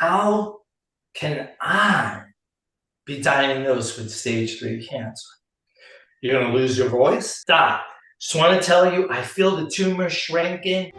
how can I be diagnosed with stage 3 cancer? You're going to lose your voice? Stop. Just want to tell you, I feel the tumor shrinking.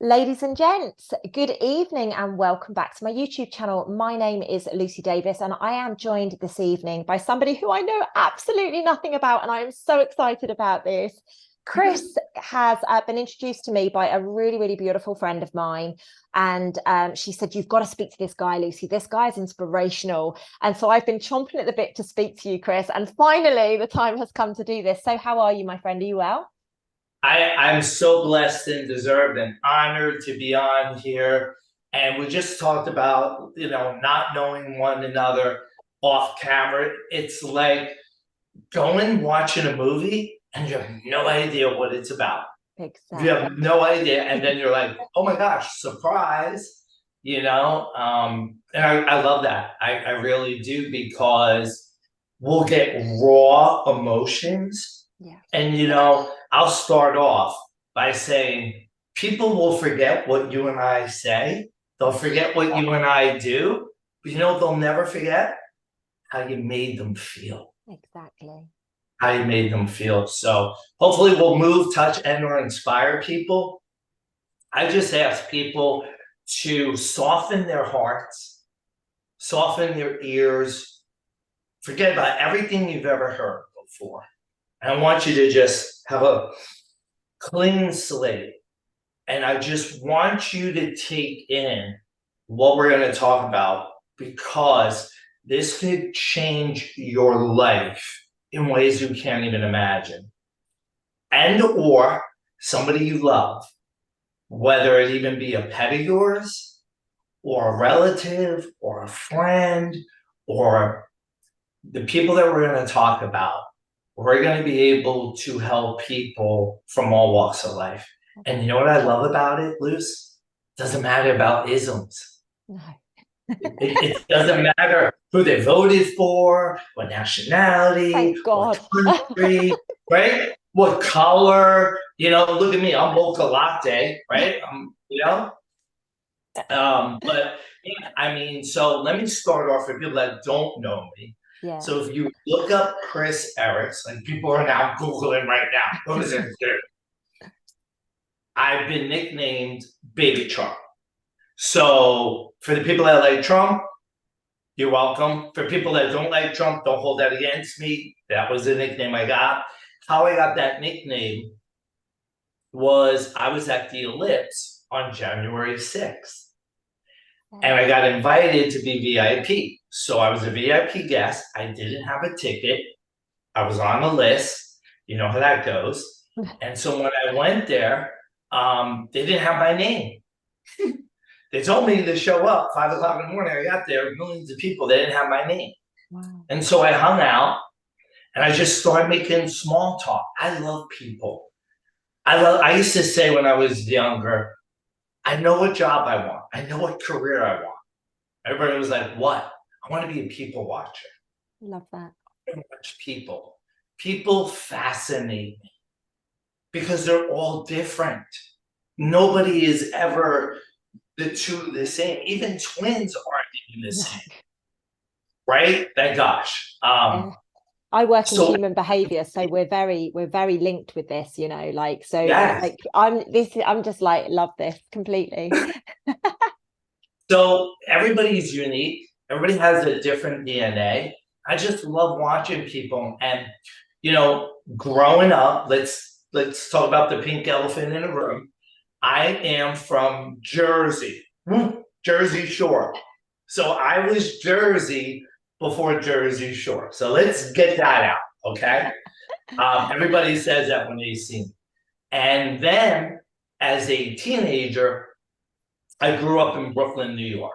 Ladies and gents, good evening and welcome back to my YouTube channel. My name is Lucy Davis and I am joined this evening by somebody who I know absolutely nothing about, and I am so excited about this. Chris has been introduced to me by a really beautiful friend of mine, and she said, you've got to speak to this guy, Lucy. This guy is inspirational. And so I've been chomping at the bit to speak to you, Chris, and finally the time has come to do this. So how are you, my friend? Are you well? I'm so blessed and deserved and honored to be on here. And we just talked about, not knowing one another off camera. It's like going watching a movie and you have no idea what it's about. Exactly. You have no idea. And then you're like, oh my gosh, surprise, And I love that. I really do, because we'll get raw emotions. Yeah. And, I'll start off by saying people will forget what you and I say. They'll forget what you and I do. But they'll never forget how you made them feel. Exactly. How you made them feel. So hopefully we'll move, touch, and or inspire people. I just ask people to soften their hearts, soften their ears, forget about everything you've ever heard before. I want you to just have a clean slate. And I just want you to take in what we're going to talk about, because this could change your life in ways you can't even imagine. And or somebody you love, whether it even be a pet of yours, or a relative, or a friend, or the people that we're going to talk about. We're going to be able to help people from all walks of life. And you know what I love about it, Luce? It doesn't matter about isms. No. It doesn't matter who they voted for, what nationality, Thank God. what country, right? What color. Look at me, I'm mocha latte, right? But yeah, so let me start off for people that don't know me. Yeah. So if you look up Chris Eryx, like people are now Googling right now, who is it? I've been nicknamed Baby Trump. So for the people that like Trump, you're welcome. For people that don't like Trump, don't hold that against me. That was the nickname I got. How I got that nickname was I was at the Ellipse on January 6th. And I got invited to be VIP. So I was a VIP guest. I didn't have a ticket. I was on the list. You know how that goes. And so when I went there, they didn't have my name. They told me to show up 5 o'clock in the morning. I got there, millions of people. They didn't have my name. Wow. And so I hung out and I just started making small talk. I love people. I used to say when I was younger, I know what job I want. I know what career I want. Everybody was like, what? I want to be a people watcher. Love that. I watch people. People fascinate me because they're all different. Nobody is ever the two the same. Even twins aren't even the same. Right? Thank gosh. I work in human behavior, so we're very linked with this, Yes. I'm just like, love this completely. So everybody's unique. Everybody has a different DNA. I just love watching people. And growing up, let's talk about the pink elephant in the room. I am from Jersey, Jersey Shore. So I was Jersey before Jersey Shore. So let's get that out, okay? Everybody says that when they see me. And then as a teenager, I grew up in Brooklyn, New York.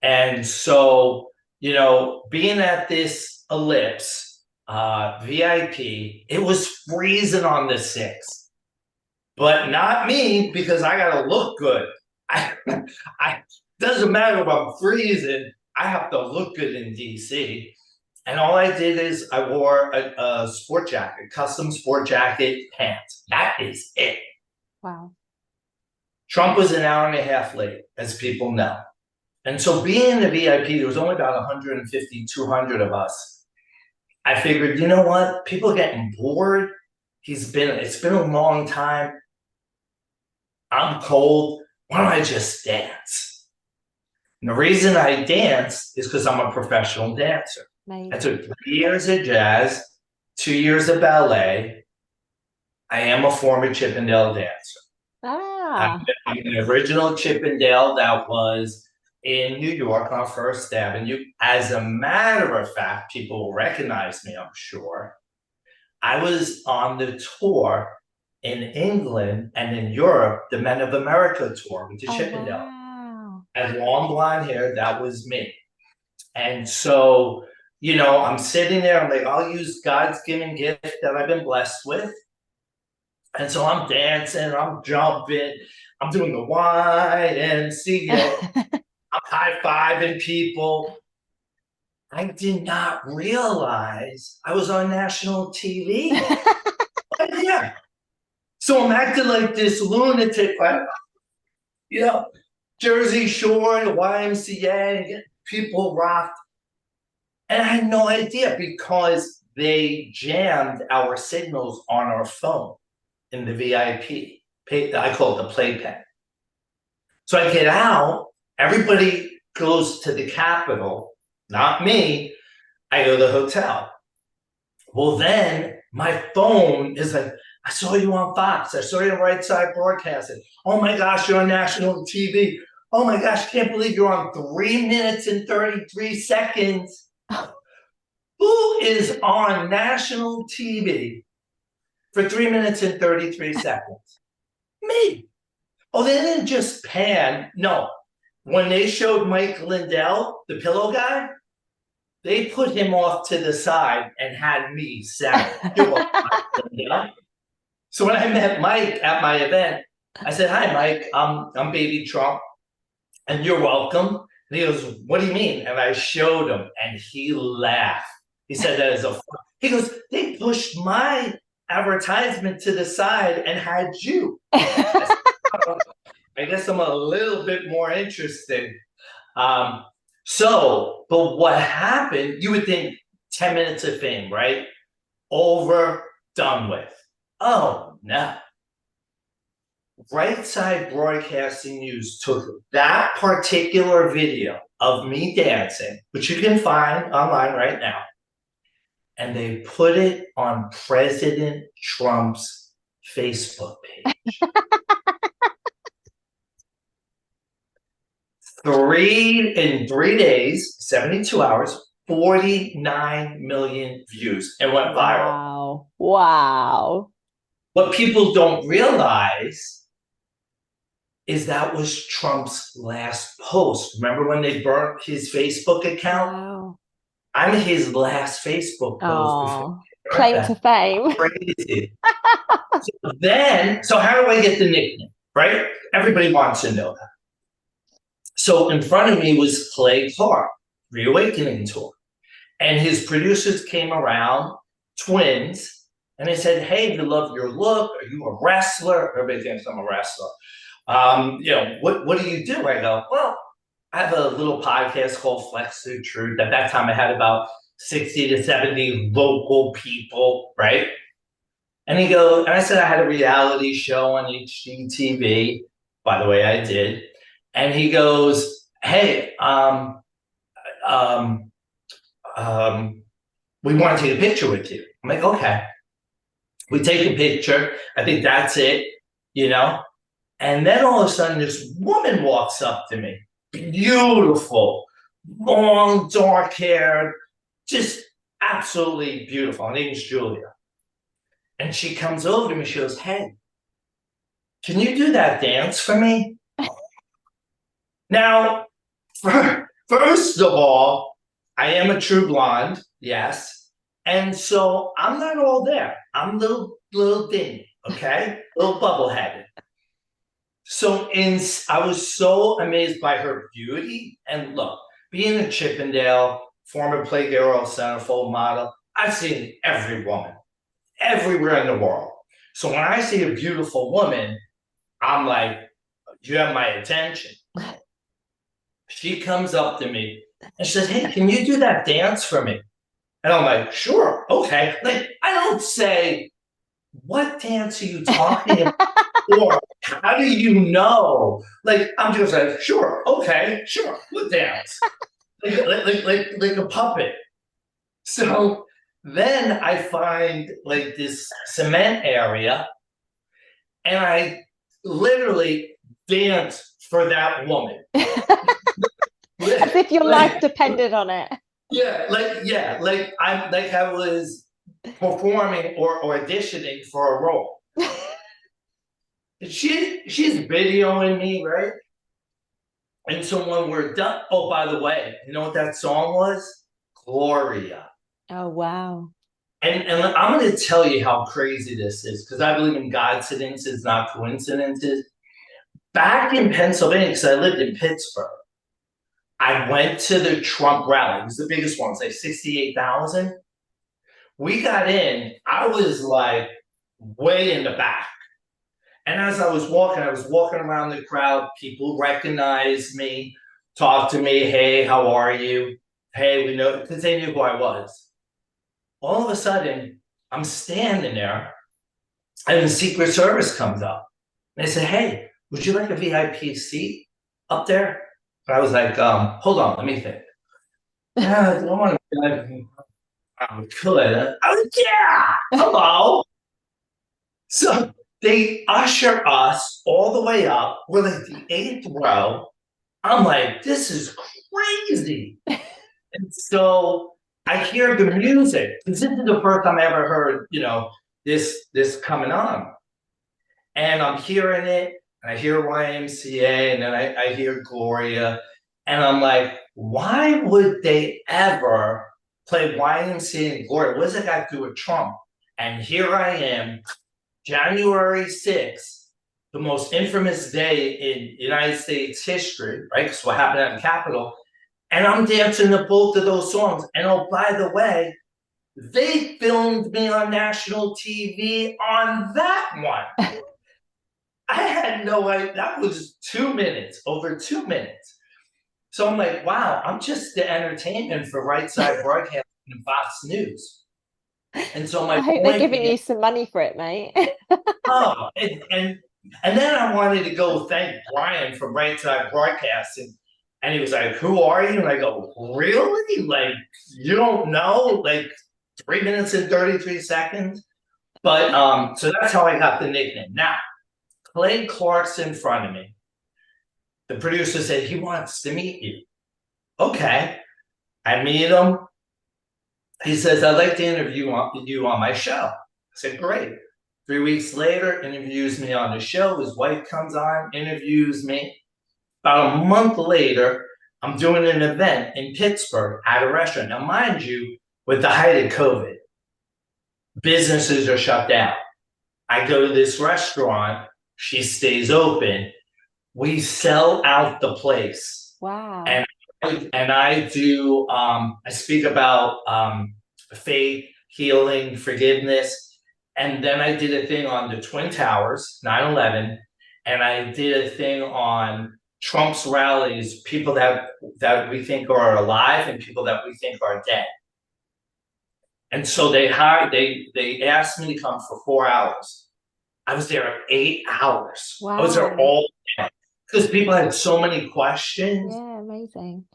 And so, being at this Ellipse, VIP, it was freezing on the 6th. But not me, because I gotta look good. Doesn't matter if I'm freezing, I have to look good in DC. And all I did is I wore a sport jacket, custom sport jacket, pants. That is it. Wow. Trump was an hour and a half late, as people know. And so being in the VIP, there was only about 150, 200 of us. I figured, you know what? People are getting bored. It's been a long time. I'm cold. Why don't I just dance? And the reason I dance is because I'm a professional dancer. Amazing. I took 3 years of jazz, 2 years of ballet. I am a former Chippendale dancer. Ah. I'm an original Chippendale that was in New York on First Avenue. As a matter of fact, people will recognize me, I'm sure. I was on the tour in England and in Europe, the Men of America tour with the Chippendale. Wow. As long blonde hair, that was me. And so, I'm sitting there, I'm like, I'll use God's given gift that I've been blessed with. And so I'm dancing, I'm jumping, I'm doing the YMCA, I'm high-fiving people. I did not realize I was on national TV. Yeah. So I'm acting like this lunatic, like, Jersey Shore, the YMCA, and people rocked. And I had no idea because they jammed our signals on our phone in the VIP. I call it the playpen. So I get out, everybody goes to the Capitol, not me. I go to the hotel. Well, then my phone is like, I saw you on Fox. I saw you on Right Side Broadcasting. Oh my gosh, you're on national TV. Oh my gosh, can't believe you're on 3 minutes and 33 seconds. Who is on national TV for 3 minutes and 33 seconds? Me. Oh, they didn't just pan. No. When they showed Mike Lindell, the pillow guy, they put him off to the side and had me set. So when I met Mike at my event, I said, "Hi, Mike. I'm Baby Trump, and you're welcome." And he goes, "What do you mean?" And I showed him, and he laughed. He said that as a. He goes, "They pushed my advertisement to the side and had you." I guess I'm a little bit more interesting. But what happened, you would think 10 minutes of fame, right? Over, done with. Oh, no. Right Side Broadcasting News took that particular video of me dancing, which you can find online right now, and they put it on President Trump's Facebook page. 3 days, 72 hours, 49 million views, and went viral. Wow. What people don't realize is that was Trump's last post. Remember when they burnt his Facebook account? Wow. I'm his last Facebook post before claim to fame. Crazy. So how do I get the nickname, right? Everybody wants to know that. So in front of me was Clay Clark, Reawakening Tour. And his producers came around, twins, and they said, "Hey, we love your look. Are you a wrestler?" Everybody thinks I'm a wrestler. What do you do? I go, "Well, I have a little podcast called Flex the Truth." At that time, I had about 60 to 70 local people, right? And I said I had a reality show on HGTV. By the way, I did. And he goes, "Hey, we want to take a picture with you." I'm like, "Okay." We take a picture. I think that's it, And then all of a sudden, this woman walks up to me, beautiful, long, dark hair, just absolutely beautiful. Her name's Julia. And she comes over to me. She goes, "Hey, can you do that dance for me?" Now, first of all, I am a true blonde, yes. And so I'm not all there. I'm little dingy, okay? Little bubble-headed. So I was so amazed by her beauty. And look, being a Chippendale, former Playgirl, centerfold model. I've seen every woman, everywhere in the world. So when I see a beautiful woman, I'm like, you have my attention. She comes up to me and she says, hey, can you do that dance for me? And I'm like, sure, okay. Like, I don't say, what dance are you talking about? Or how do you know? Like, I'm just like, sure, okay, sure, what dance? Like a puppet. So then I find like this cement area and I literally dance for that woman. As if your life depended on it. Like I was performing or auditioning for a role. She's videoing me, right? And so when we're done, oh, by the way, you know what that song was? Gloria. Oh, wow. And I'm going to tell you how crazy this is, because I believe in coincidences, not coincidences. Back in Pennsylvania, because I lived in Pittsburgh, I went to the Trump rally. It was the biggest one, it's like 68,000. We got in, I was like way in the back. And as I was walking around the crowd. People recognized me, talked to me. Hey, how are you? Hey, we know, because they knew who I was. All of a sudden, I'm standing there and the Secret Service comes up. And they say, hey, would you like a VIP seat up there? And I was like, hold on, let me think. Yeah, I don't want to. I could. I was, yeah, hello. So they usher us all the way up. We're like the 8th row. I'm like, this is crazy. And so I hear the music, because this is the first time I ever heard, this coming on. And I'm hearing it, and I hear YMCA, and then I hear Gloria. And I'm like, why would they ever play YMCA and Gloria? What does that got to do with Trump? And here I am, January 6th, the most infamous day in United States history, right? Because what happened at the Capitol. And I'm dancing to both of those songs. And oh, by the way, they filmed me on national TV on that one. I had no idea. That was 2 minutes, over 2 minutes. So I'm like, wow, I'm just the entertainment for Right Side Broadcasting and Fox News. And so I hope they're giving you some money for it, mate. Oh, and then I wanted to go thank Brian from Right Side Broadcasting. And he was like, who are you? And I go, really? Like, you don't know? Like 3 minutes and 33 seconds? But so that's how I got the nickname. Now, Clay Clark's in front of me. The producer said he wants to meet you. Okay. I meet him. He says, I'd like to interview you on my show. I said, great. 3 weeks later, interviews me on the show. His wife comes on, interviews me. About a month later, I'm doing an event in Pittsburgh at a restaurant. Now, mind you, with the height of COVID, businesses are shut down. I go to this restaurant. She stays open. We sell out the place. Wow. And I do, I speak about faith, healing, forgiveness. And then I did a thing on the Twin Towers, 9/11. And I did a thing on Trump's rallies, people that we think are alive and people that we think are dead. And so they asked me to come for 4 hours. I was there 8 hours. Wow. I was there all day because people had so many questions. Yeah, amazing.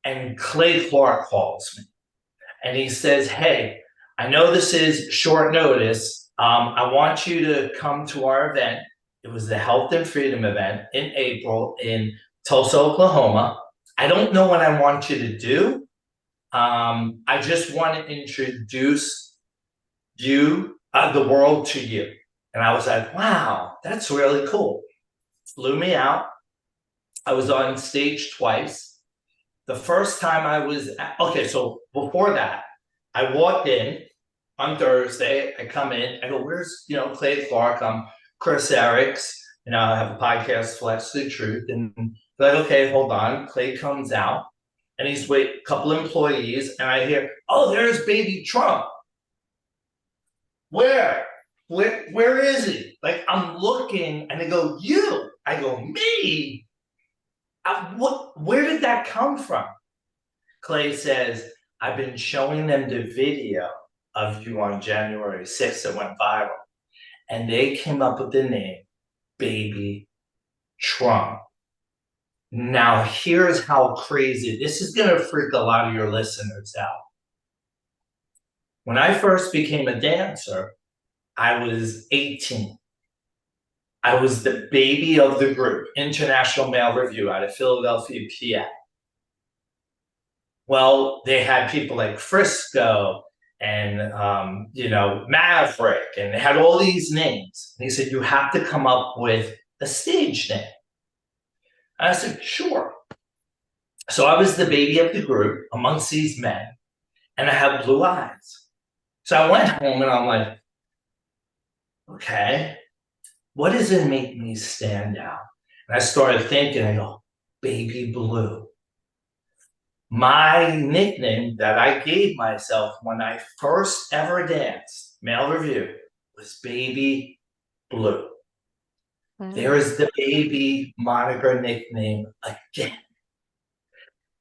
And Clay Clark calls me and he says, hey, I know this is short notice. I want you to come to our event. It was the Health and Freedom event in April in Tulsa, Oklahoma. I don't know what I want you to do. I just want to introduce you, the world to you. And I was like, wow, that's really cool. Flew me out. I was on stage twice. The first time I was okay, so before that, I walked in on Thursday. I come in, I go, where's, Clay Clark? I'm Chris Eryx. I have a podcast, Flesh the Truth. And they're like, okay, hold on. Clay comes out. and he's with a couple employees, and I hear, oh, there's baby Trump. Where? Where is he? Like, I'm looking, and they go, you. I go, me? Where did that come from? Clay says, I've been showing them the video of you on January 6th that went viral. And they came up with the name Baby Trump. Now, here's how crazy. This is going to freak a lot of your listeners out. When I first became a dancer, I was 18. I was the baby of the group, International Male Review out of Philadelphia, PA. Well, they had people like Frisco and, Maverick, and they had all these names. And he said, you have to come up with a stage name. And I said, sure. So I was the baby of the group amongst these men, and I have blue eyes. So I went home and I'm like, okay, what does it make me stand out? And I started thinking, I go, Baby Blue. My nickname that I gave myself when I first ever danced, Male Review, was Baby Blue. Wow. There is the baby moniker nickname again.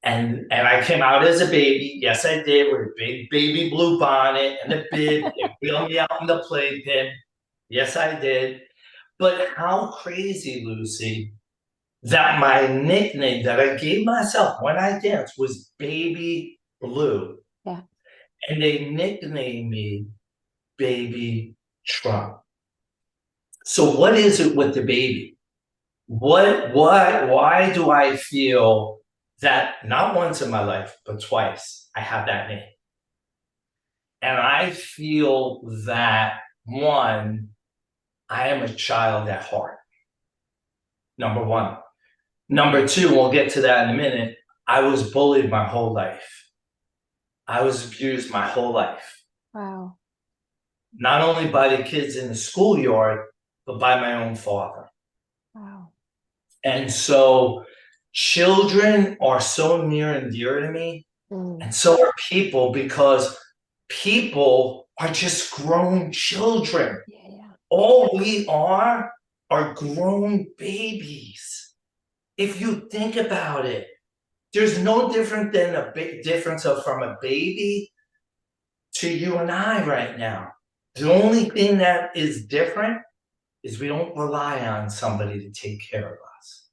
And I came out as a baby. Yes, I did, with a big baby blue bonnet and a bib. They wheeled me out in the playpen. Yes, I did. But how crazy, Lucy, that my nickname that I gave myself when I danced was Baby Blue. Yeah. And they nicknamed me Baby Trump. So what is it with the baby? Why do I feel that not once in my life, but twice, I have that name? And I feel that, one, I am a child at heart. Number one. Number two, we'll get to that in a minute, I was bullied my whole life. I was abused my whole life. Wow. Not only by the kids in the schoolyard, but by my own father. Wow. And so children are so near and dear to me, and so are people, because people are just grown children. Yeah. All we are grown babies. If you think about it, there's no different than a big difference from a baby to you and I right now. The only thing that is different is we don't rely on somebody to take care of us.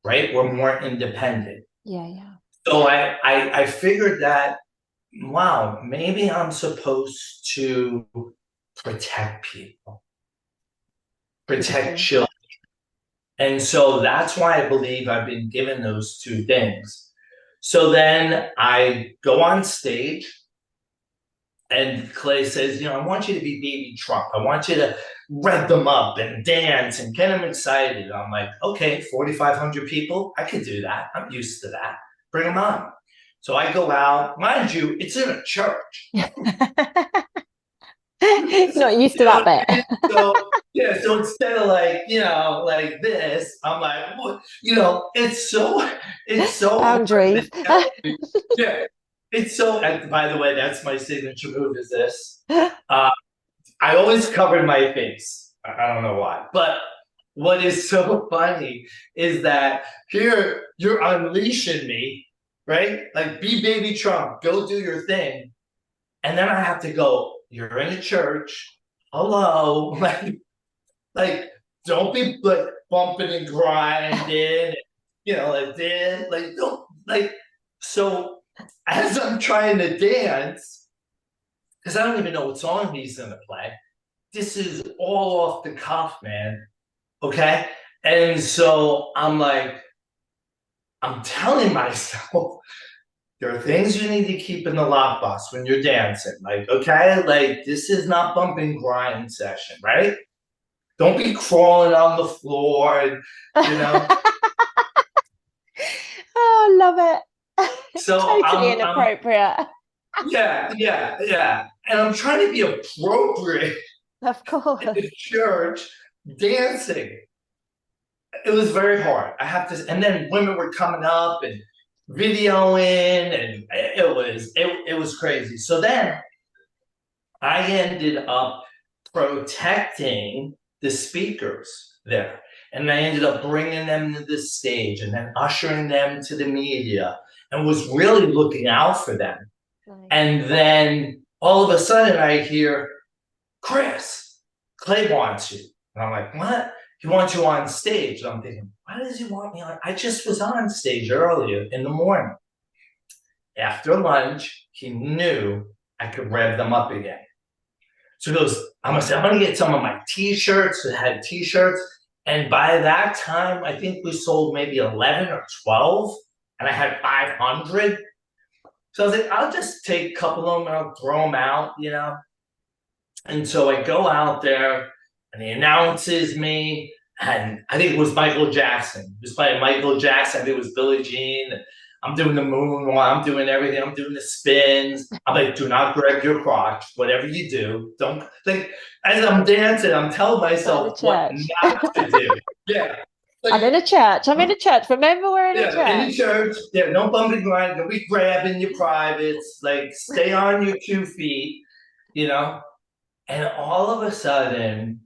Right? We're more independent. Yeah. So I figured that, wow, maybe I'm supposed to protect people, protect children. And so that's why I believe I've been given those two things. So then I go on stage, and Clay says, I want you to be Baby Trump. I want you to rev them up and dance and get them excited. I'm like, okay, 4,500 people, I could do that. I'm used to that. Bring them on. So I go out. Mind you, it's in a church. Not used to that bit. So instead of like this, I'm like, what? It's so boundaries. Yeah, it's so. And by the way, that's my signature move. Is this? I always covered my face. I don't know why, but what is so funny is that here you're unleashing me, right? Like, be Baby Trump, go do your thing, and then I have to go. You're in a church. Hello, like don't be like bumping and grinding, like this, don't like. So as I'm trying to dance, because I don't even know what song he's gonna play. This is all off the cuff, man. Okay, and so I'm telling myself, there are things you need to keep in the lockbox when you're dancing. Like, okay, like this is not bump and grind session, right? Don't be crawling on the floor, and Oh, love it. So totally inappropriate. Yeah. And I'm trying to be appropriate. Of course. In the church, dancing. It was very hard. I have to, and then women were coming up and videoing, and it was crazy. So then I ended up protecting the speakers there. And I ended up bringing them to the stage and then ushering them to the media and was really looking out for them. Nice. And then all of a sudden I hear, Chris, Clay wants you. And I'm like, what? He wants you on stage. And I'm thinking, why does he want me on? I just was on stage earlier in the morning. After lunch, he knew I could rev them up again. So he goes, I'm gonna get some of my t-shirts that had t-shirts. And by that time, I think we sold maybe 11 or 12, and I had 500. So I was like, I'll just take a couple of them and I'll throw them out, you know? And so I go out there and he announces me, and I think it was Michael Jackson. It was by Michael Jackson. I think it was Billie Jean. I'm doing the moonwalk. I'm doing everything. I'm doing the spins. I'm like, do not grab your crotch. Whatever you do, don't like. As I'm dancing, I'm telling myself what not to do. Yeah. Like, I'm in a church. I'm in a church. Remember, we're in a church. In a church. Yeah, no bumping grind. Don't be grabbing your privates. Like, stay on your 2 feet. You know. And all of a sudden,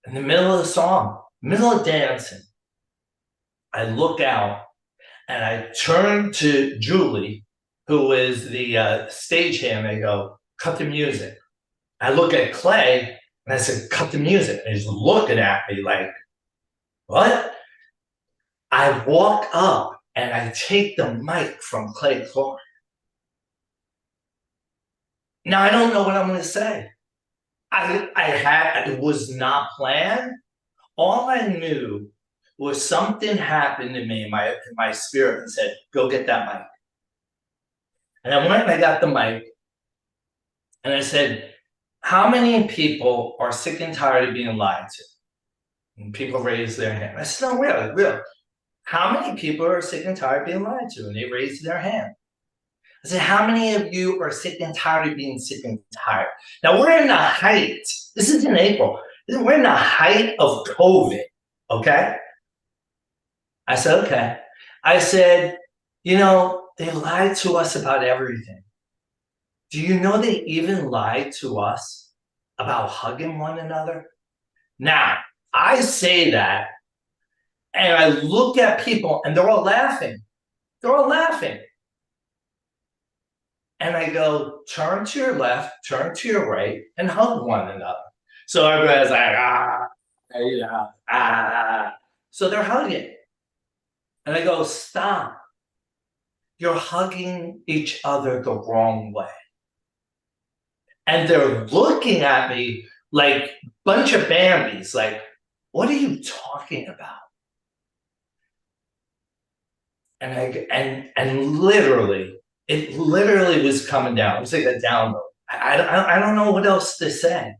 in the middle of the song, middle of dancing, I look out and I turn to Julie, who is the stagehand. I go, cut the music. I look at Clay and I said, cut the music. And he's looking at me like, what? I walk up and I take the mic from Clay Clark. Now I don't know what I'm going to say. It was not planned. All I knew was something happened to me in my spirit and said, go get that mic. And I went and I got the mic and I said, how many people are sick and tired of being lied to? And people raised their hand. I said, no, really. How many people are sick and tired of being lied to? And they raised their hand. I said, how many of you are sick and tired of being sick and tired? Now we're in the height. This is in April. We're in the height of COVID, okay? I said, okay. I said, you know, they lied to us about everything. Do you know they even lied to us about hugging one another? Now, I say that, and I look at people, and they're all laughing. They're all laughing. And I go, turn to your left, turn to your right, and hug one another. So everybody's like, So they're hugging. And I go, stop. You're hugging each other the wrong way. And they're looking at me like a bunch of Bambis, like, what are you talking about? And literally, it literally was coming down. It was like a download. I don't know what else to say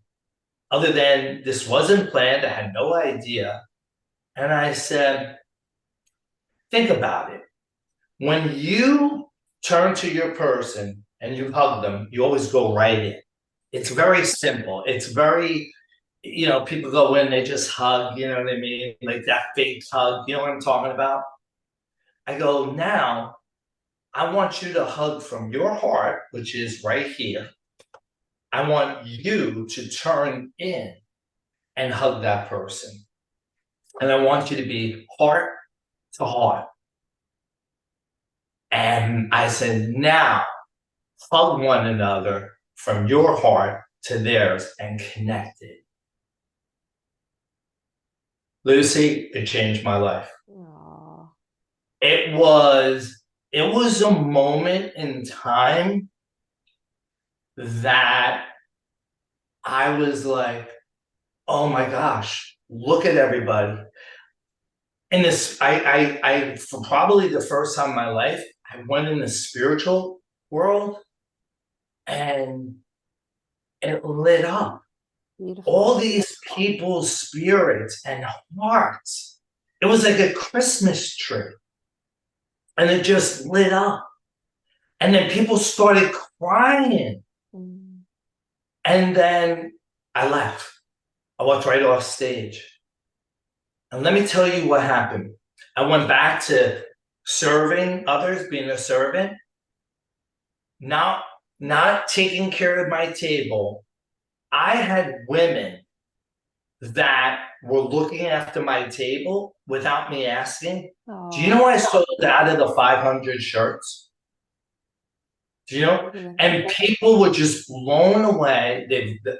other than this wasn't planned. I had no idea. And I said, think about it. When you turn to your person and you hug them, you always go right in. It's very simple. It's very, you know, people go in, they just hug, you know what I mean? Like that fake hug, you know what I'm talking about? I go, now, I want you to hug from your heart, which is right here. I want you to turn in and hug that person. And I want you to be heart to heart. And I said, now, hug one another from your heart to theirs and connect it. Lucy, it changed my life. Aww. It was a moment in time that I was like, oh my gosh, look at everybody. And this, for probably the first time in my life, I went in the spiritual world and it lit up. Beautiful. All these people's spirits and hearts. It was like a Christmas tree. And it just lit up. And then people started crying. Mm. And then I left. I walked right off stage. And let me tell you what happened. I went back to serving others, being a servant, not not taking care of my table. I had women that were looking after my table without me asking. Do you know I sold out of the 500 shirts? Do you know? And people were just blown away.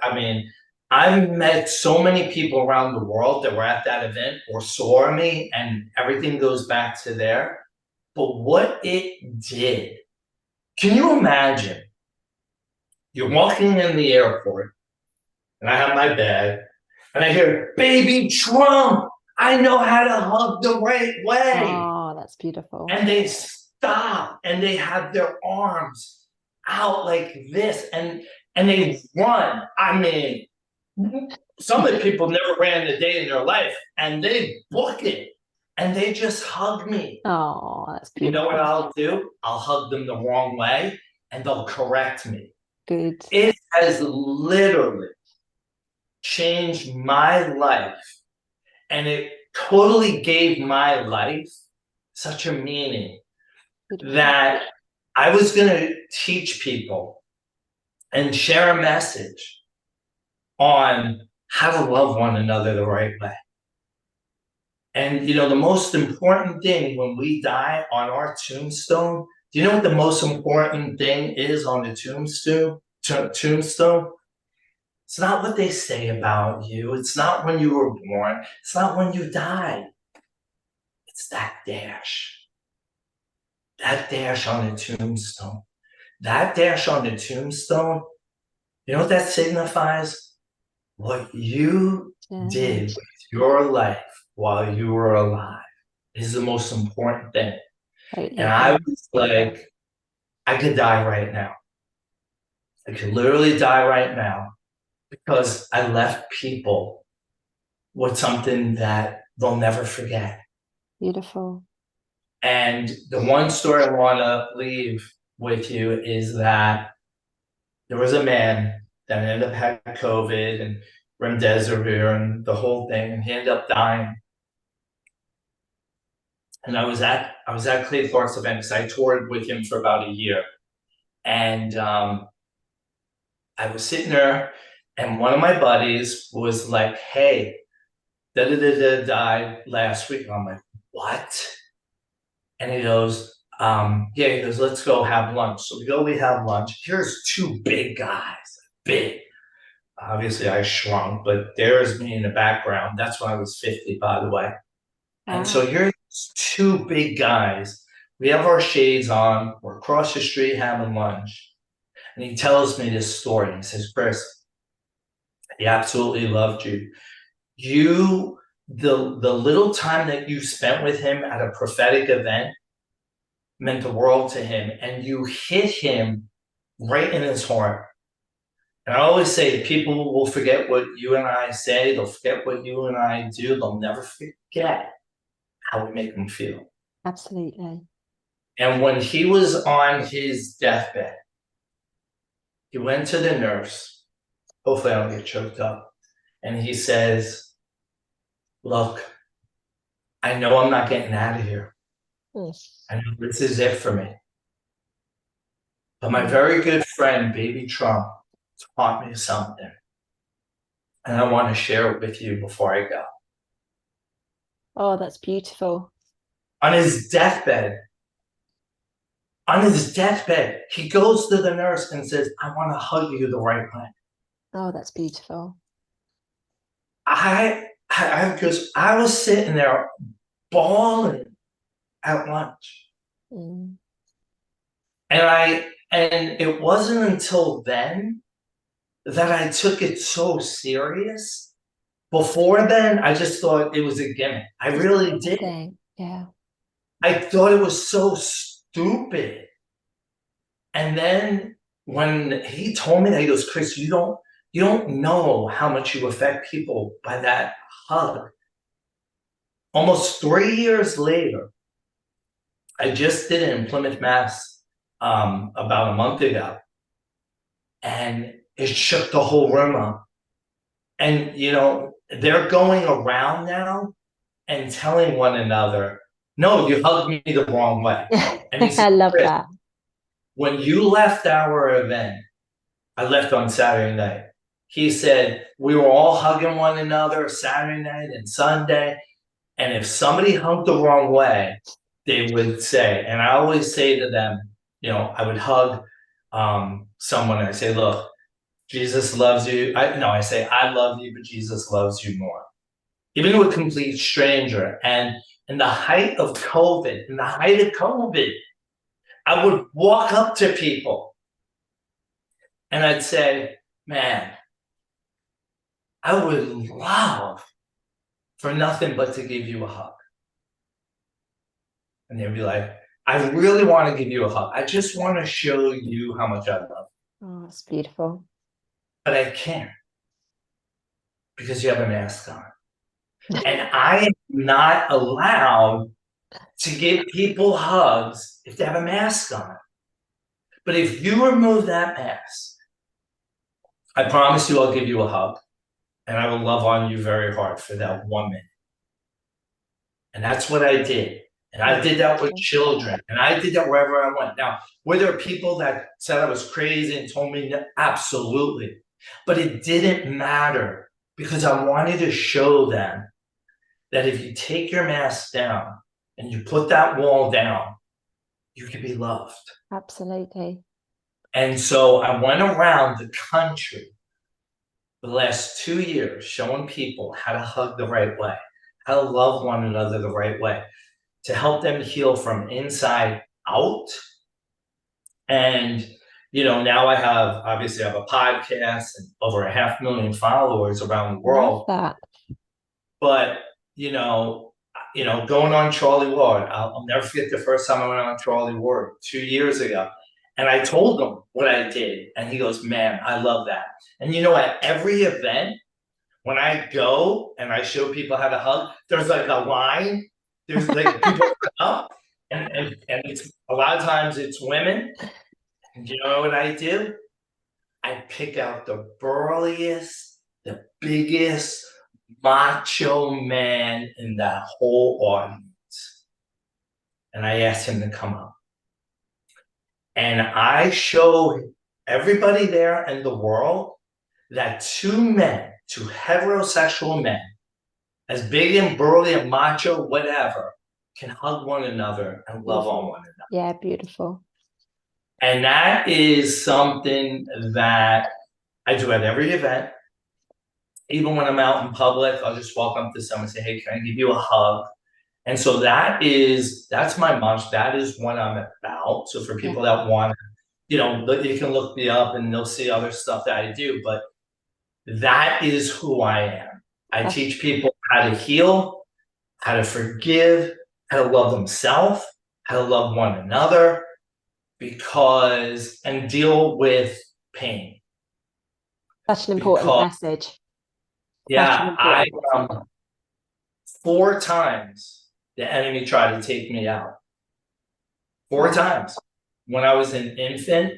I mean, I've met so many people around the world that were at that event or saw me, and everything goes back to there. But what it did, can you imagine? You're walking in the airport, and I have my bag, and I hear, "Baby Trump, I know how to hug the right way." Oh, that's beautiful. And they stop and they have their arms out like this and they run. I mean, some of the people never ran a day in their life and they book it and they just hug me. Oh, that's You know beautiful. what I'll do? I'll hug them the wrong way and they'll correct me. Good. It has literally changed my life, and it totally gave my life such a meaning that I was going to teach people and share a message on how to love one another the right way. And, you know, the most important thing when we die on our tombstone, do you know what the most important thing is on the tombstone? It's not what they say about you. It's not when you were born. It's not when you died. It's that dash. That dash on the tombstone. That dash on the tombstone, you know what that signifies? What you did with your life while you were alive is the most important thing. And I was like, I could die right now. I could literally die right now because I left people with something that they'll never forget. Beautiful. And the one story I want to leave with you is that there was a man that ended up having COVID and remdesivir and the whole thing, and he ended up dying. And I was at Clay Clark's event because I toured with him for about a year, and I was sitting there, and one of my buddies was like, "Hey, da da da da died last week." And I'm like, "What?" And he goes, "Yeah." He goes, "Let's go have lunch." So we have lunch. Here's two big guys, big. Obviously, I shrunk, but there's me in the background. That's when I was 50, by the way. And so here's two big guys. We have our shades on. We're across the street having lunch. And he tells me this story. He says, "Chris, he absolutely loved you. The little time that you spent with him at a prophetic event meant the world to him. And you hit him right in his heart." And I always say, people will forget what you and I say. They'll forget what you and I do. They'll never forget how we make them feel. Absolutely. And when he was on his deathbed, he went to the nurse. Hopefully I don't get choked up. And he says, "Look, I know I'm not getting out of here. I know this is it for me. But my very good friend, Baby Trump, taught me something. And I want to share it with you before I go." Oh, that's beautiful. On his deathbed, he goes to the nurse and says, "I want to hug you the right way." Oh, that's beautiful. Because I was sitting there bawling at lunch. And it wasn't until then that I took it so serious. Before then, I just thought it was a gimmick. I really did. Yeah. I thought it was so stupid. And then when he told me that, he goes, "Chris, you don't know how much you affect people by that hug." Almost 3 years later, I just did it in Plymouth, Mass, about a month ago, and it shook the whole room up. And you know, they're going around now and telling one another, no, you hugged me the wrong way. And he said, I love Chris, that. when you left our event, I left on Saturday night. He said, we were all hugging one another Saturday night and Sunday. And if somebody hugged the wrong way, they would say, and I always say to them, I would hug someone and I say, look, Jesus loves you. I say, I love you, but Jesus loves you more. Even to a complete stranger. And in the height of COVID, I would walk up to people and I'd say, man, I would love for nothing but to give you a hug. And they'd be like, I really want to give you a hug. I just want to show you how much I love you. Oh, it's beautiful. But I can't because you have a mask on. And I am not allowed to give people hugs if they have a mask on. But if you remove that mask, I promise you I'll give you a hug. And I will love on you very hard for that 1 minute. And that's what I did. And I did that with children. And I did that wherever I went. Now, were there people that said I was crazy and told me that? Absolutely. But it didn't matter because I wanted to show them that if you take your mask down and you put that wall down, you can be loved. Absolutely. And so I went around the country the last 2 years showing people how to hug the right way, how to love one another the right way, to help them heal from inside out. And, now I have a podcast and over 500,000 followers around the world. Love that. But, going on Charlie Ward, I'll never forget the first time I went on Charlie Ward 2 years ago. And I told him what I did. And he goes, man, I love that. And at every event, when I go and I show people how to hug, there's like a line. There's like people up. And it's a lot of times it's women. And you know what I do? I pick out the burliest, the biggest macho man in that whole audience. And I asked him to come up. And I show everybody there in the world that two heterosexual men, as big and burly and macho, whatever, can hug one another and love on one another. Yeah, beautiful. And that is something that I do at every event. Even when I'm out in public, I'll just walk up to someone and say, hey, can I give you a hug? And so that's my mantra. That is what I'm about. So for people that want, you can look me up and they'll see other stuff that I do, but that is who I am. I teach people how to heal, how to forgive, how to love themselves, how to love one another, and deal with pain. Such an important message. Yeah, 4 times the enemy tried to take me out. 4 times. When I was an infant,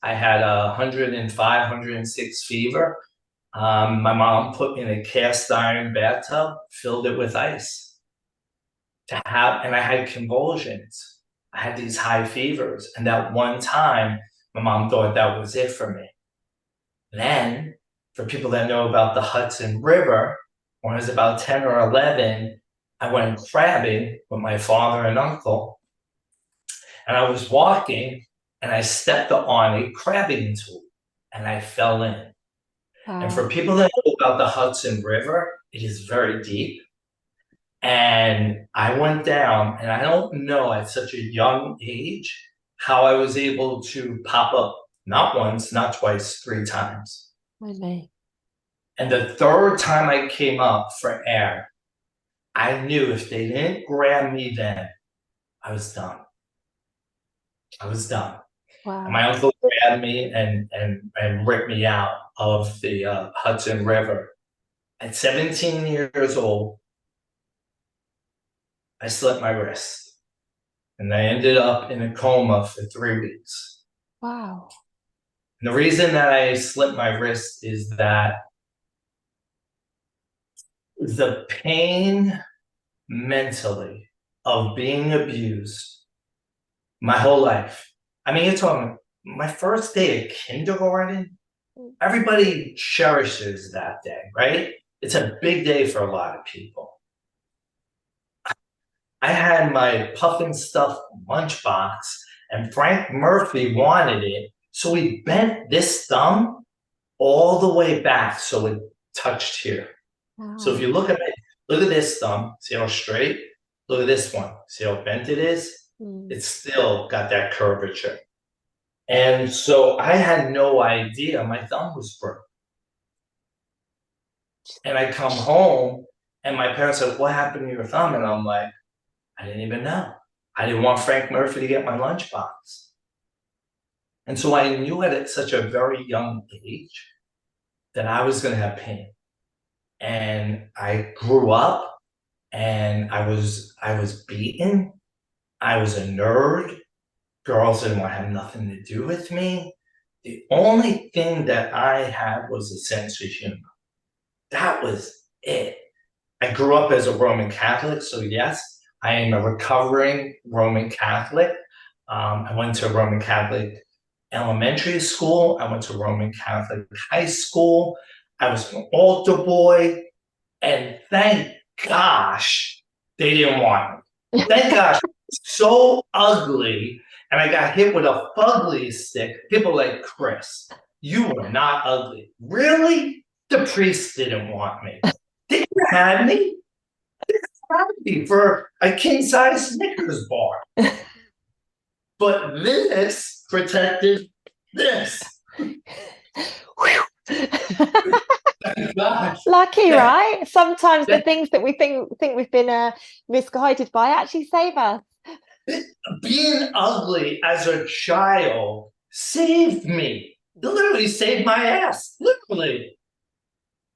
I had 105, 106 fever. My mom put me in a cast iron bathtub, filled it with ice. And I had convulsions. I had these high fevers. And that one time, my mom thought that was it for me. Then, for people that know about the Hudson River, when I was about 10 or 11, I went crabbing with my father and uncle. And I was walking and I stepped on a crabbing tool and I fell in. Wow. And for people that know about the Hudson River, it is very deep. And I went down, and I don't know at such a young age how I was able to pop up, not once, not twice, 3 times. Really? And the 3rd time I came up for air, I knew if they didn't grab me then, I was done. I was done. Wow. And my uncle grabbed me and ripped me out of the Hudson River. At 17 years old, I slit my wrist. And I ended up in a coma for 3 weeks. Wow. And the reason that I slit my wrist is that the pain mentally of being abused my whole life. I mean, you're talking my first day of kindergarten. Everybody cherishes that day, right? It's a big day for a lot of people. I had my puffin stuffed lunchbox, and Frank Murphy wanted it. So we bent this thumb all the way back so it touched here. Wow. So if you look at it, look at this thumb, see how straight? Look at this one, see how bent it is? It's still got that curvature. And so I had no idea my thumb was broken. And I come home and my parents said, what happened to your thumb? And I'm like, I didn't even know. I didn't want Frank Murphy to get my lunchbox. And so I knew at such a very young age that I was going to have pain. And I grew up and I was beaten. I was a nerd. Girls didn't want to have nothing to do with me. The only thing that I had was a sense of humor. That was it. I grew up as a Roman Catholic, so yes, I am a recovering Roman Catholic. I went to a Roman Catholic elementary school. I went to Roman Catholic high school. I was an altar boy. And thank gosh they didn't want me. Thank gosh. So ugly. And I got hit with a fugly stick. People like, Chris, you were not ugly. Really? The priest didn't want me. They had me. They had me for a king-size Snickers bar. But this protected this. Lucky, right? Sometimes the things that we think we've been misguided by actually save us. Being ugly as a child saved me. It literally saved my ass. Literally.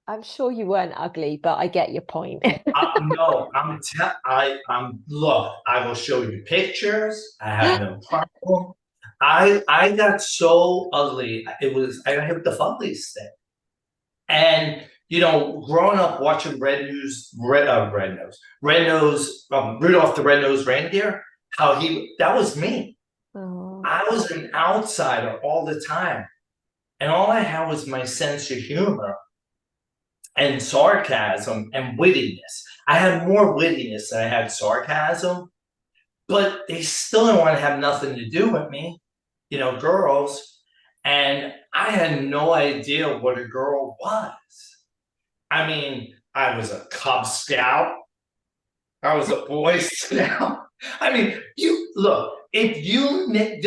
I'm sure you weren't ugly, but I get your point. No, look, I will show you pictures. I have no problem. I got so ugly. I got hit with the fugly stick. And growing up watching Rudolph the Red-Nosed Reindeer, that was me. Oh. I was an outsider all the time. And all I had was my sense of humor and sarcasm and wittiness. I had more wittiness than I had sarcasm, but they still didn't want to have nothing to do with me, girls. And I had no idea what a girl was. I mean, I was a Cub Scout. I was a Boy Scout. I mean, the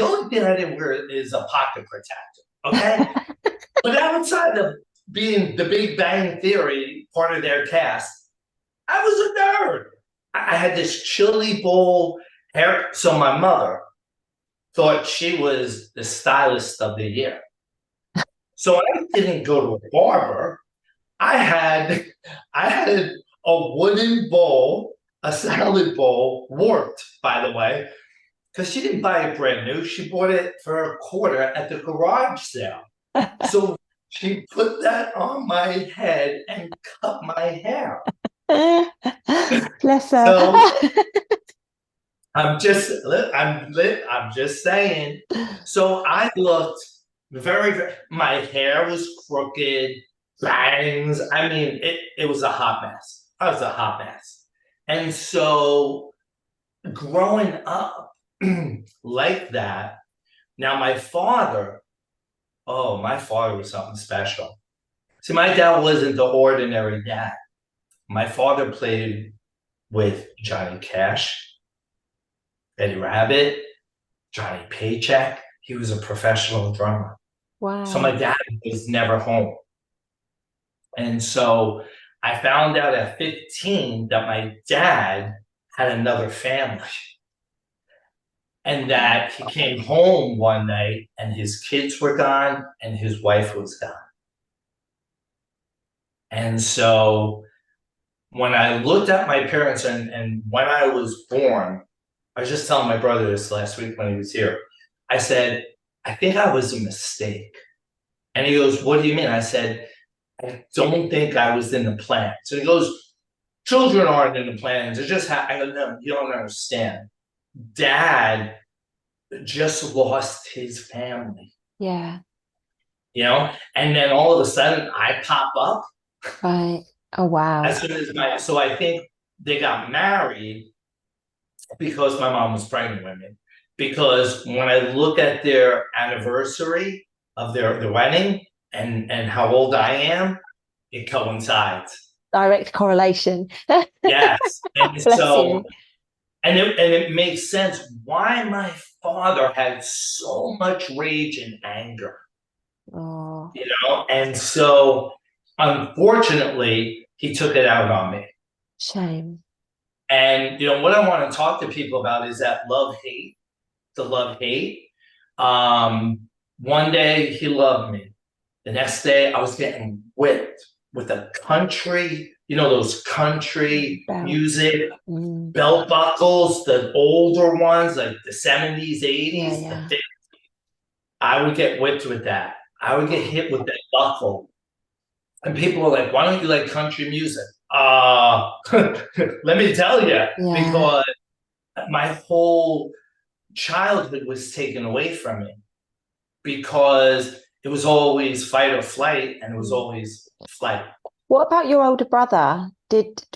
only thing I didn't wear is a pocket protector, okay? But outside of being the Big Bang Theory, part of their cast, I was a nerd. I had this chili bowl hair. So my mother thought she was the stylist of the year. So I didn't go to a barber. I had a wooden bowl, a salad bowl, warped, by the way, because she didn't buy it brand new. She bought it for $25 at the garage sale. So she put that on my head and cut my hair. Bless her. So I'm just saying. So I looked my hair was crooked, bangs. I mean, it was a hot mess. I was a hot mess. And so growing up like that, now my father was something special. See, my dad wasn't the ordinary dad. My father played with Johnny Cash, Eddie Rabbit, Johnny Paycheck. He was a professional drummer. Wow. So my dad was never home. And so I found out at 15 that my dad had another family. And that he came home one night and his kids were gone and his wife was gone. And so when I looked at my parents and when I was born, I was just telling my brother this last week when he was here. I said, I think I was a mistake. And he goes, what do you mean? I said, I don't think I was in the plan. So he goes, children aren't in the plans. It just I don't know. You don't understand. Dad just lost his family, Yeah. and then all of a sudden I pop up Right. Oh, wow. as soon as so I think they got married because my mom was pregnant with me. Because when I look at their anniversary of their wedding and how old I am, it coincides. Direct correlation. Yes. And Bless so you. and it makes sense why my father had so much rage and anger, Oh, and so unfortunately he took it out on me. shame. And what I want to talk to people about is that love hate. Um, One day he loved me. The next day I was getting whipped with a country, those country Belt. music Mm. belt buckles, the older ones, like the 70s, Yeah, 80s, yeah. I would get whipped with that. I would get hit with that buckle. And people are like, why don't you like country music? Let me tell you, Yeah. because my whole childhood was taken away from me because it was always fight or flight, and it was always flight. What about your older brother?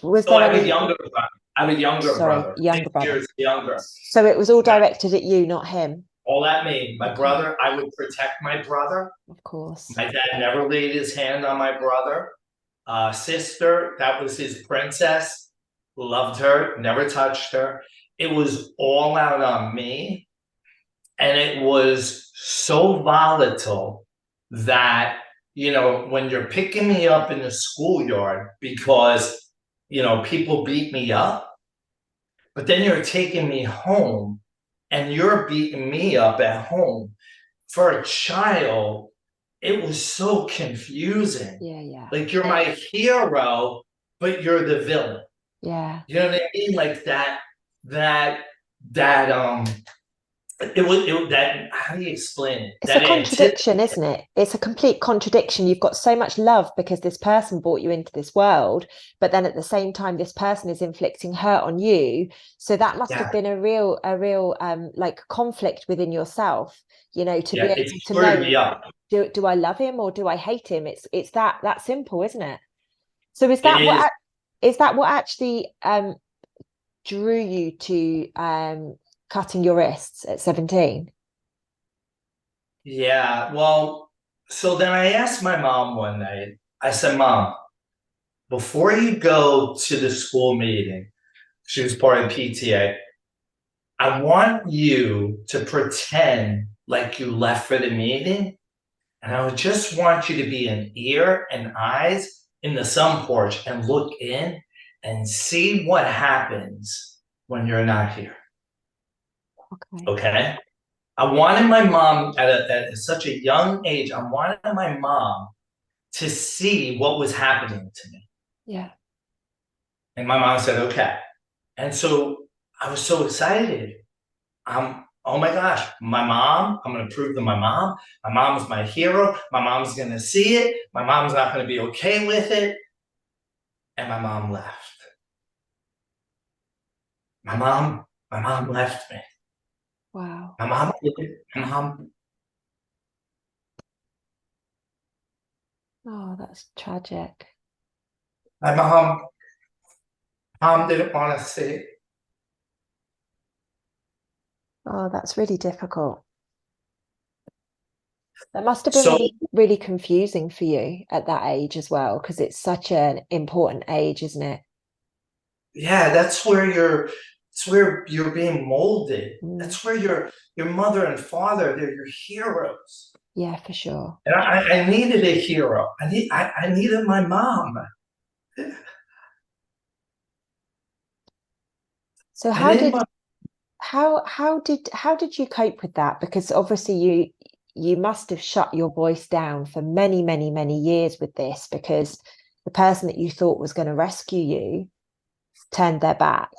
Was So there I have a any, younger brother. I have a younger sorry, brother, younger six brother? years younger. So it was all directed at you, not him. All that me, my Okay. brother, I would protect my brother. Of course. My dad never laid his hand on my brother. Sister, that was his princess. Loved her, never touched her. It was all out on me. And it was so volatile that, when you're picking me up in the schoolyard because, people beat me up, but then you're taking me home and you're beating me up at home. For a child, it was so confusing. Yeah, yeah. Like you're my hero, but you're the villain. Yeah. You know what I mean? Like that that how do you explain it? It's a That contradiction, antipathy. isn't it? It's a complete contradiction. You've got so much love because this person brought you into this world, but then at the same time, this person is inflicting hurt on you. So that must have Yeah, been a real like conflict within yourself, to be yeah, it able to screwed me know, up. do I love him or do I hate him? It's that simple, isn't it? So It is. is that what actually drew you to cutting your wrists at 17? Yeah. Well, so then I asked my mom one night, I said, Mom, before you go to the school meeting, she was part of PTA, I want you to pretend like you left for the meeting. And I would just want you to be an ear and eyes in the sun porch and look in and see what happens when you're not here. Okay. Okay. I wanted my mom at such a young age, I wanted my mom to see what was happening to me. Yeah. And my mom said, okay. And so I was so excited. Oh my gosh, I'm going to prove to my mom is my hero. My mom's going to see it. My mom's not going to be okay with it. And my mom left. My mom left me. Wow. My mom, Oh, that's tragic. my mom didn't want to see it. Oh, that's really difficult. That must have been So really, really confusing for you at that age as well, because it's such an important age, isn't it? yeah, it's where you're being molded. Mm, That's where your mother and father, they're your heroes. yeah, for sure. And I needed a hero. I needed my mom. So I needed my how did you cope with that? Because obviously you must have shut your voice down for many, many, many years with this because the person that you thought was going to rescue you turned their back.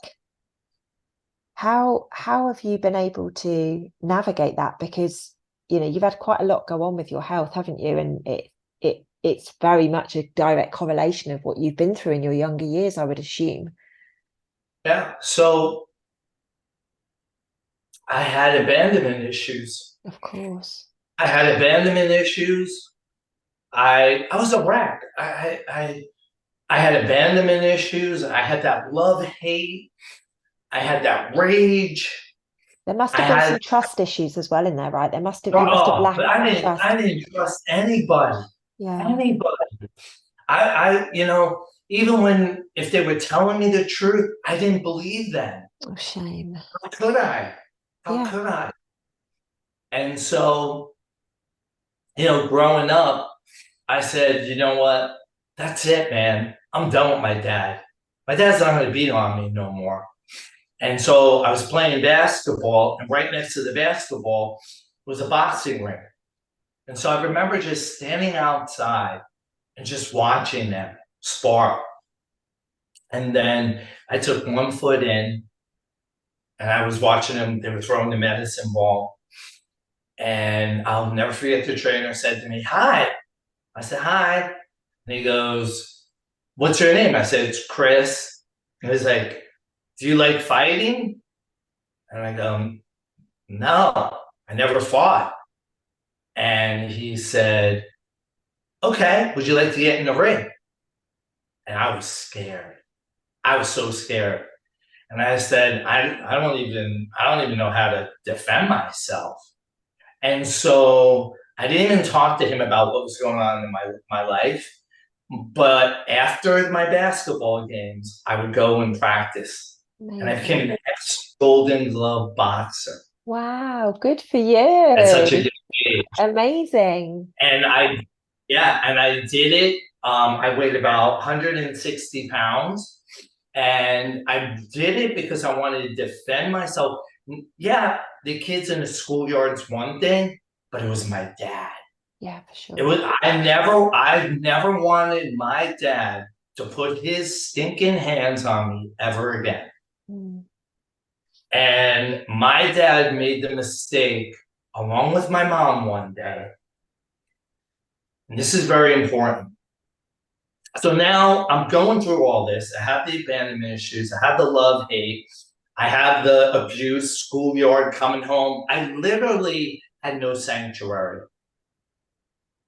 How have you been able to navigate that? Because you've had quite a lot go on with your health, haven't you? And it it's very much a direct correlation of what you've been through in your younger years, I would assume. Yeah. So I had abandonment issues. Of course. I had abandonment issues. I was a wreck. I had abandonment issues. I had that love hate. I had that rage. There must I have been had some trust issues as well in there, right? You must have oh, lacked but I trust. didn't trust anybody. Yeah. Anybody. Even when if they were telling me the truth, I didn't believe them. Oh, shame. How could I? How Yeah. could I? And so, growing up, I said, you know what? That's it, man. I'm done with my dad. My dad's not going to beat on me no more. And so I was playing basketball, and right next to the basketball was a boxing ring. And so I remember just standing outside and just watching them spar. And then I took one foot in, and I was watching them. They were throwing the medicine ball. And I'll never forget the trainer said to me, "Hi." I said, "Hi." And he goes, "What's your name?" I said, "It's Chris." And he's like, "Do you like fighting?" And I go, "No, I never fought." And he said, "Okay, would you like to get in the ring?" And I was scared. I was so scared. And I said, I don't even know how to defend myself. And so I didn't even talk to him about what was going on in my life. But after my basketball games, I would go and practice. And I became Amazing. an ex-Golden Glove boxer Wow, good for at such a you. young age. Amazing. And I did it. I weighed about 160 pounds. And I did it because I wanted to defend myself. Yeah, the kids in the schoolyard's one thing, but it was my dad. Yeah, for It sure. was I never wanted my dad to put his stinking hands on me ever again. Mm. And my dad made the mistake along with my mom one day. And this is very important. So now I'm going through all this. I have the abandonment issues. I have the love hate. I have the abuse, schoolyard, coming home. I literally had no sanctuary.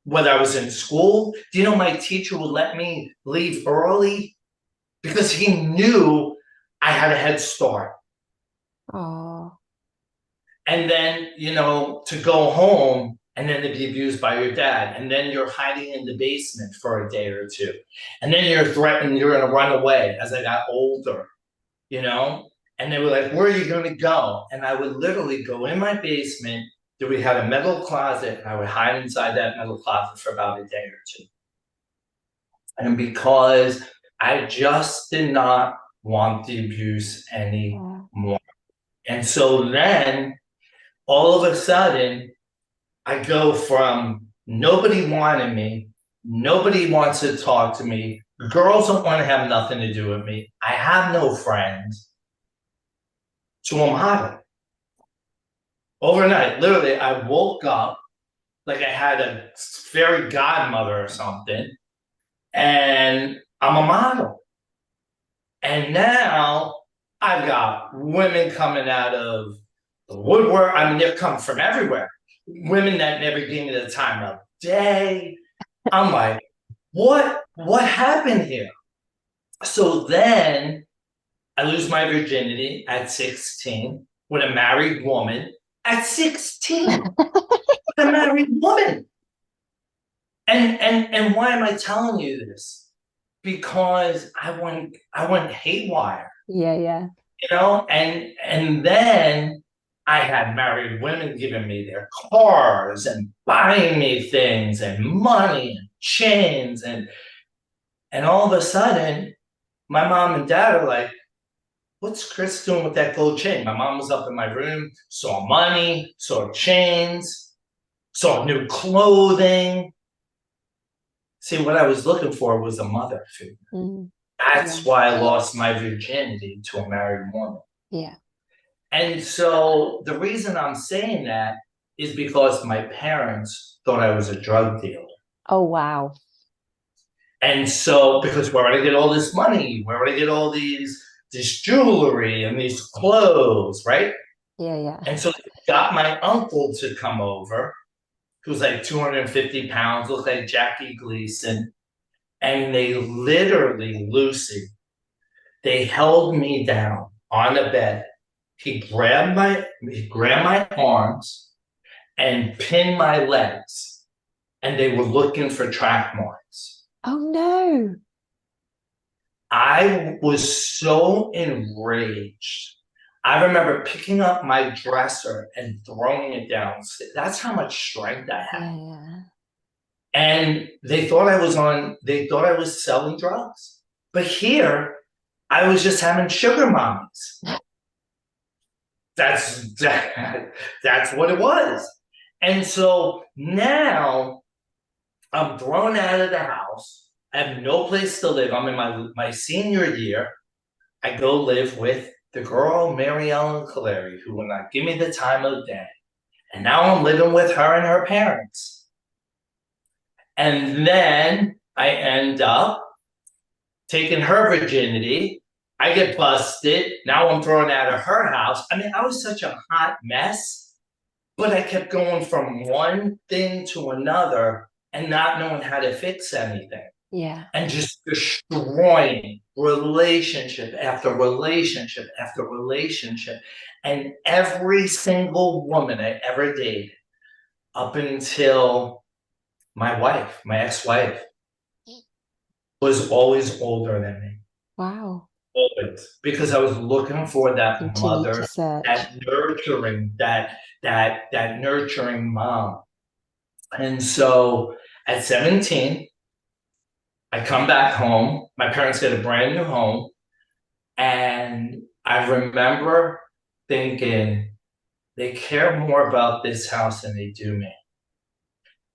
Whether I was in school, do you know my teacher would let me leave early because he knew I had a head start. Oh, And then, to go home and then to be abused by your dad. And then you're hiding in the basement for a day or two. And then you're threatened you're going to run away as I got older, you know? And they were like, "Where are you going to go?" And I would literally go in my basement. We had a metal closet, and I would hide inside that metal closet for about a day or two. And because I just did not want the abuse yeah. anymore. And so then all of a sudden, I go from nobody wanted me, nobody wants to talk to me, girls don't want to have nothing to do with me, I have no friends, to a model. Overnight, literally, I woke up like I had a fairy godmother or something, and I'm a model. And now I've got women coming out of the woodwork. I mean, they're coming from everywhere. Women that never gave me the time of day. I'm like, what happened here? So then I lose my virginity at 16 with a married woman. At 16, with a married woman. And why am I telling you this? Because I went haywire. Yeah. And then I had married women giving me their cars and buying me things and money and chains and all of a sudden my mom and dad are like, "What's Chris doing with that gold chain?" My mom was up in my room, saw money, saw chains, saw new clothing. See, what I was looking for was a mother figure. Mm. That's Yeah. why I lost my virginity to a married woman. Yeah. And so the reason I'm saying that is because my parents thought I was a drug dealer. Oh, wow. And so, because where would I get all this money? Where would I get all this jewelry and these clothes, right? Yeah, yeah. And so they got my uncle to come over, who's like 250 pounds, looked like Jackie Gleason. And they literally, Lucy, they held me down on a bed. He grabbed my arms and pinned my legs, and they were looking for track marks. Oh no. I was so enraged. I remember picking up my dresser and throwing it down. That's how much strength I had. Yeah, yeah. And they thought I was selling drugs. But here, I was just having sugar mommies. That's what it was. And so now I'm thrown out of the house. I have no place to live. I'm in my senior year. I go live with the girl, Mary Ellen Caleri, who will not give me the time of day. And now I'm living with her and her parents. And then I end up taking her virginity. I get busted. Now I'm thrown out of her house. I mean, I was such a hot mess, but I kept going from one thing to another and not knowing how to fix anything. Yeah. And just destroying relationship after relationship after relationship. And every single woman I ever dated, up until my wife, my ex-wife, was always older than me. Wow. Always. Because I was looking for that Continue to mother, search. that nurturing mom. And so at 17, I come back home. My parents get a brand new home. And I remember thinking, they care more about this house than they do me.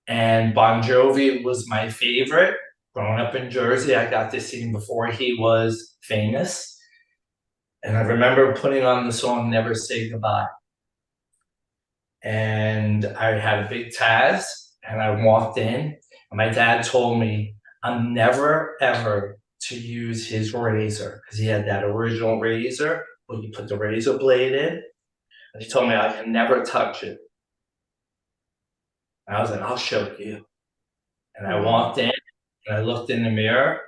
And Bon Jovi was my favorite. Growing up in Jersey, I got to see him before he was famous. And I remember putting on the song Never Say Goodbye. And I had a big Taz, and I walked in, and my dad told me, I'm never, ever to use his razor, because he had that original razor where you put the razor blade in. And he told me I can never touch it. And I was like, I'll show you. And I walked in, and I looked in the mirror.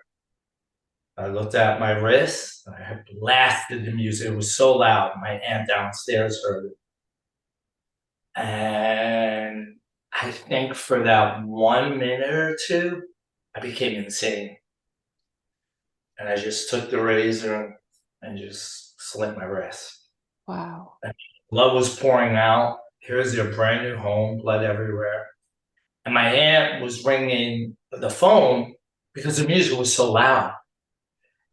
I looked at my wrist, and I had blasted the music. It was so loud. My aunt downstairs heard it. And I think for that 1 minute or two, I became insane. And I just took the razor and just slit my wrist. Wow. And blood was pouring out. Here's your brand new home, blood everywhere. And my aunt was ringing the phone because the music was so loud.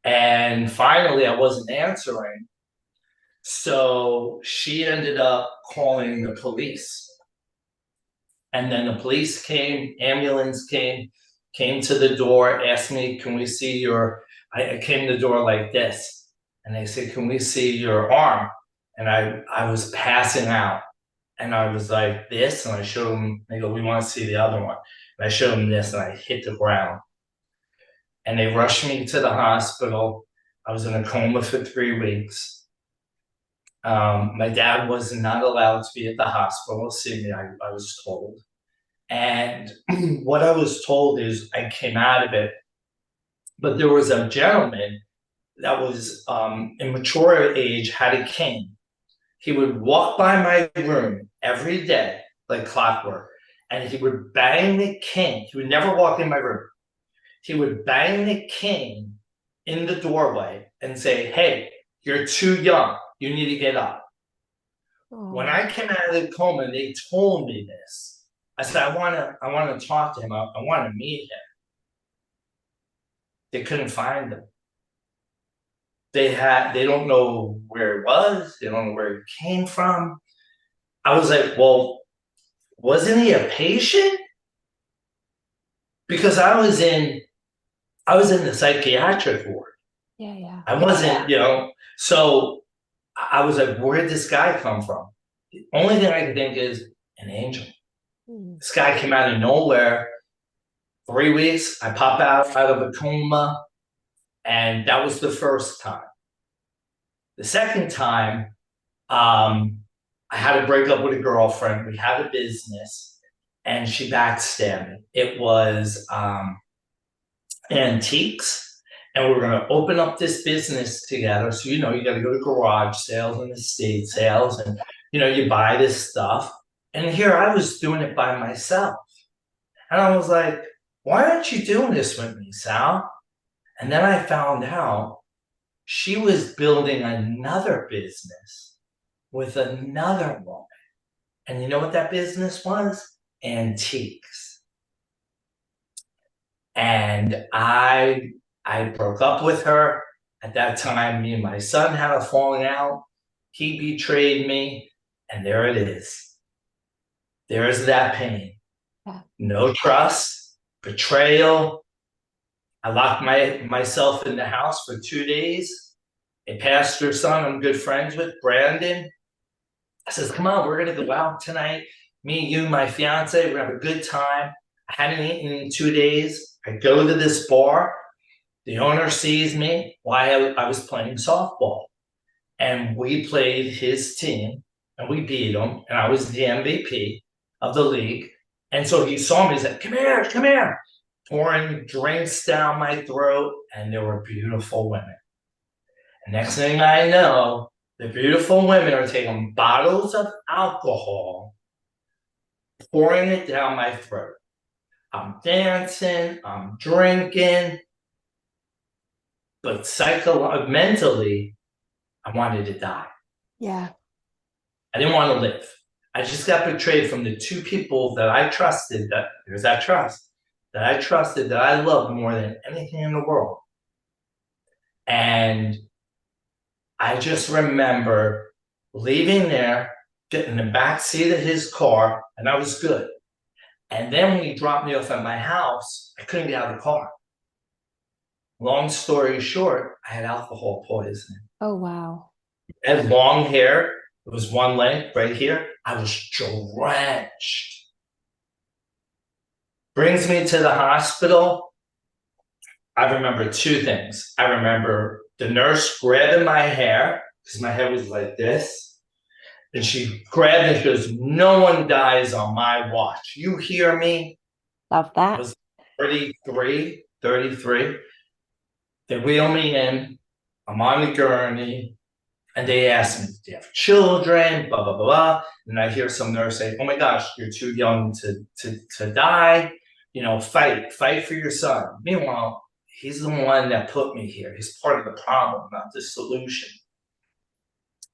And finally, I wasn't answering. So she ended up calling the police. And then the police came, ambulance came to the door, asked me, can we see your, I came to the door like this. And they said, can we see your arm? And I was passing out. And I was like this, and I showed them, they go, we want to see the other one. And I showed them this, and I hit the ground. And they rushed me to the hospital. I was in a coma for 3 weeks. My dad was not allowed to be at the hospital. See me, I was told. And what I was told is I came out of it. But there was a gentleman that was in mature age, had a cane. He would walk by my room every day, like clockwork, and he would bang the cane. He would never walk in my room. He would bang the cane in the doorway and say, hey, you're too young. You need to get up. Oh. When I came out of the coma, they told me this. I said, I want to talk to him. I want to meet him. They couldn't find him. They don't know where it was. They don't know where it came from. I was like, well, wasn't he a patient? Because I was in the psychiatric ward. Yeah, yeah. I wasn't, so I was like, where did this guy come from? The only thing I could think is an angel. This guy came out of nowhere, 3 weeks, I pop out of a coma, and that was the first time. The second time, I had to break up with a girlfriend. We had a business, and she backstabbed me. It was antiques, and we were going to open up this business together. So, you got to go to garage sales and estate sales, and, you buy this stuff. And here I was doing it by myself. And I was like, why aren't you doing this with me, Sal? And then I found out she was building another business with another woman. And you know what that business was? Antiques. And I broke up with her. At that time, me and my son had a falling out. He betrayed me. And there it is. There's that pain. Yeah. No trust, betrayal. I locked myself in the house for 2 days. A pastor's son I'm good friends with, Brandon, I says, come on, we're going to go out tonight. Me, you, my fiance, we're going to have a good time. I hadn't eaten in 2 days. I go to this bar. The owner sees me while I was playing softball. And we played his team, and we beat him. And I was the MVP of the league. And so he saw me, he said, come here, come here. Pouring drinks down my throat, and there were beautiful women. And next thing I know, the beautiful women are taking bottles of alcohol, pouring it down my throat. I'm dancing, I'm drinking, but mentally, I wanted to die. Yeah. I didn't want to live. I just got betrayed from the two people that I trusted, there's that trust, that I trusted, that I loved more than anything in the world. And I just remember leaving there, getting in the back seat of his car, and I was good. And then when he dropped me off at my house, I couldn't get out of the car. Long story short, I had alcohol poisoning. Oh, wow. I had long hair. It was one length right here. I was drenched. Brings me to the hospital. I remember two things. I remember the nurse grabbing my hair, because my hair was like this. And she grabbed me, she goes, no one dies on my watch. You hear me? Love that. I was 33. They wheel me in. I'm on the gurney. And they ask me, do you have children? Blah, blah, blah, blah. And I hear some nurse say, oh my gosh, you're too young to die. Fight for your son. Meanwhile, he's the one that put me here. He's part of the problem, not the solution.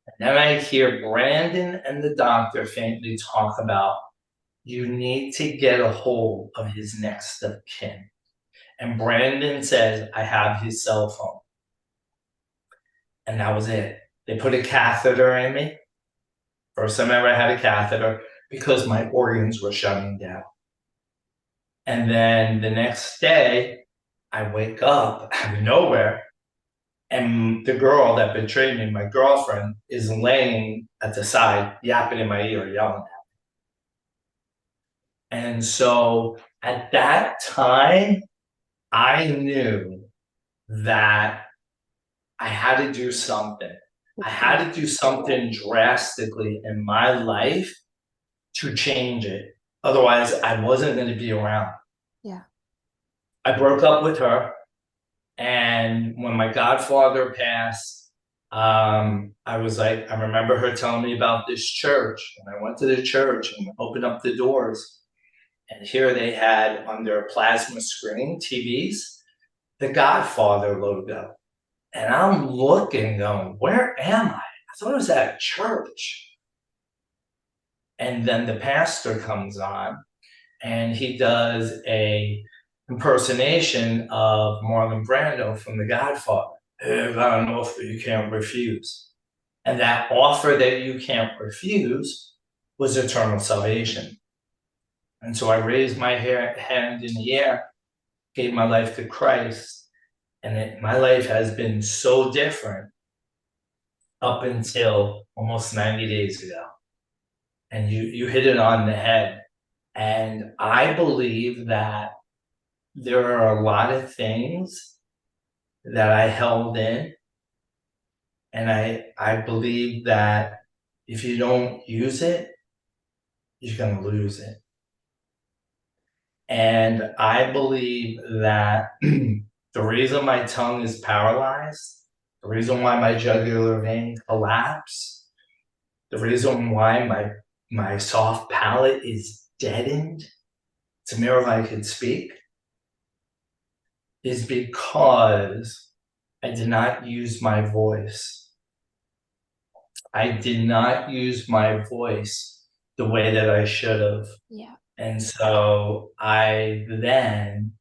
And then I hear Brandon and the doctor faintly talk about, you need to get a hold of his next of kin. And Brandon says, I have his cell phone. And that was it. They put a catheter in me. First time I ever had a catheter, because my organs were shutting down. And then the next day, I wake up out of nowhere, and the girl that betrayed me, my girlfriend, is laying at the side, yapping in my ear, yelling at me. And so at that time, I knew that I had to do something. I had to do something drastically in my life to change it. Otherwise, I wasn't going to be around. Yeah. I broke up with her. And when my godfather passed, I was like, I remember her telling me about this church. And I went to the church and opened up the doors. And here they had on their plasma screen, TVs, the Godfather logo. And I'm looking, going, where am I? I thought it was at church. And then the pastor comes on, and he does a impersonation of Marlon Brando from The Godfather. Hey, I got an offer you can't refuse. And that offer that you can't refuse was eternal salvation. And so I raised my hand in the air, gave my life to Christ. And my life has been so different up until almost 90 days ago. And you hit it on the head. And I believe that there are a lot of things that I held in, and I believe that if you don't use it, you're going to lose it. And I believe that the reason my tongue is paralyzed, the reason why my jugular vein collapsed, the reason why my soft palate is deadened, it's a miracle I can speak, is because I did not use my voice. I did not use my voice the way that I should have. Yeah. And so I then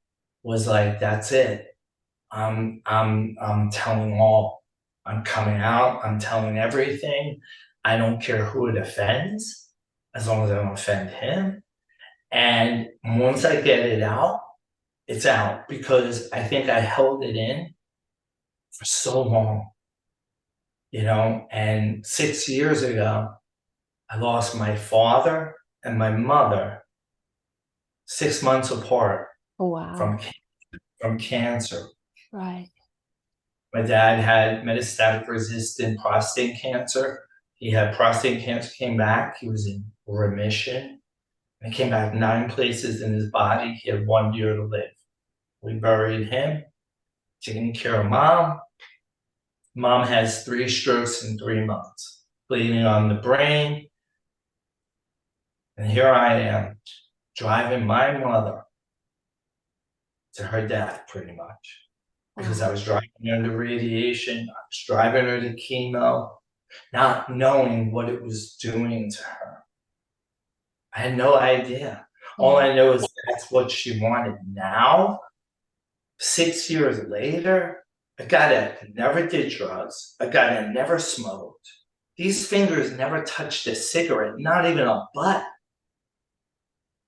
was like, that's it. I'm telling all. I'm coming out. I'm telling everything. I don't care who it offends, as long as I don't offend him. And once I get it out, it's out, because I think I held it in for so long, and 6 years ago, I lost my father and my mother 6 months apart Oh, wow. from cancer. Right. My dad had metastatic resistant prostate cancer. He had prostate cancer, came back. He was in remission. And he came back 9 places in his body. He had 1 year to live. We buried him, taking care of mom. Mom has 3 strokes in 3 months, bleeding on the brain. And here I am, driving my mother to her death, pretty much. Because I was driving her to radiation, I was driving her to chemo, not knowing what it was doing to her. I had no idea. All I know is that's what she wanted. Now, 6 years later, a guy that never did drugs, a guy that never smoked, these fingers never touched a cigarette, not even a butt.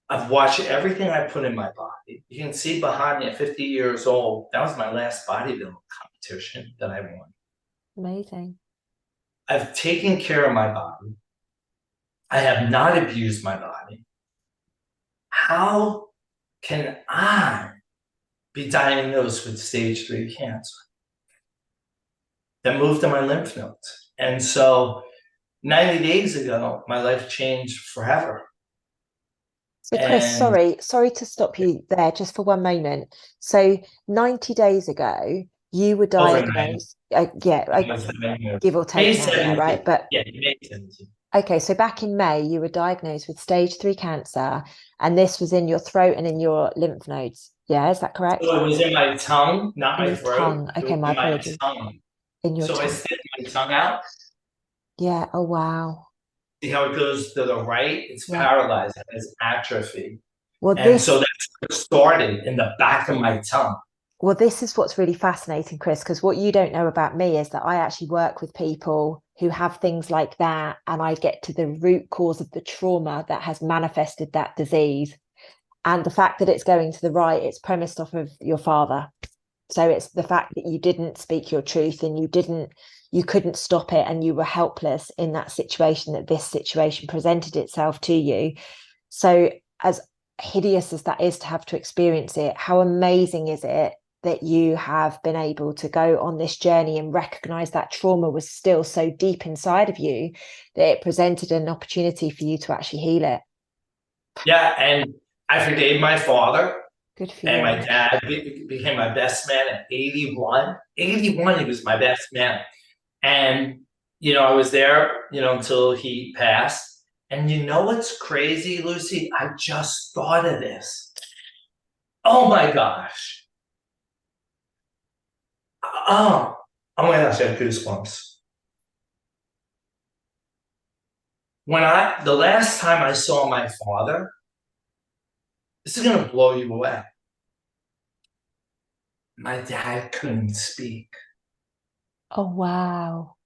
I've watched everything I put in my body. You can see behind me at 50 years old, that was my last bodybuilding competition that I won. Amazing. I've taken care of my body. I have not abused my body. How can I be diagnosed with stage 3 cancer that moved to my lymph nodes? And so 90 days ago, my life changed forever. So Chris, sorry to stop you there just for one moment. So 90 days ago, you were diagnosed, give or take May now, yeah, 17th. right? But yeah, May 17th. Okay, so back in May, you were diagnosed with stage 3 cancer, and this was in your throat and in your lymph nodes. Yeah, is that correct? So it was in my tongue, not In my your throat. tongue. Okay, my apologies. Tongue. In your so tongue. I stick my tongue out. Yeah. Oh, wow. See how it goes to the right? It's paralyzed. It has atrophy. Well, and so that's what started in the back of my tongue. Well, this is what's really fascinating, Chris, because what you don't know about me is that I actually work with people who have things like that, and I get to the root cause of the trauma that has manifested that disease. And the fact that it's going to the right, it's premised off of your father. So it's the fact that you didn't speak your truth and you couldn't stop it, and you were helpless in that situation, that this situation presented itself to you. So as hideous as that is to have to experience it, how amazing is it that you have been able to go on this journey and recognize that trauma was still so deep inside of you that it presented an opportunity for you to actually heal it. Yeah, and I forgave my father. Good for and you. my dad became my best man at 81. 81, he was my best man. And, I was there, until he passed. And you know what's crazy, Lucy? I just thought of this. Oh my gosh. Oh my gosh, I have goosebumps. The last time I saw my father, this is gonna blow you away. My dad couldn't speak. Oh, wow.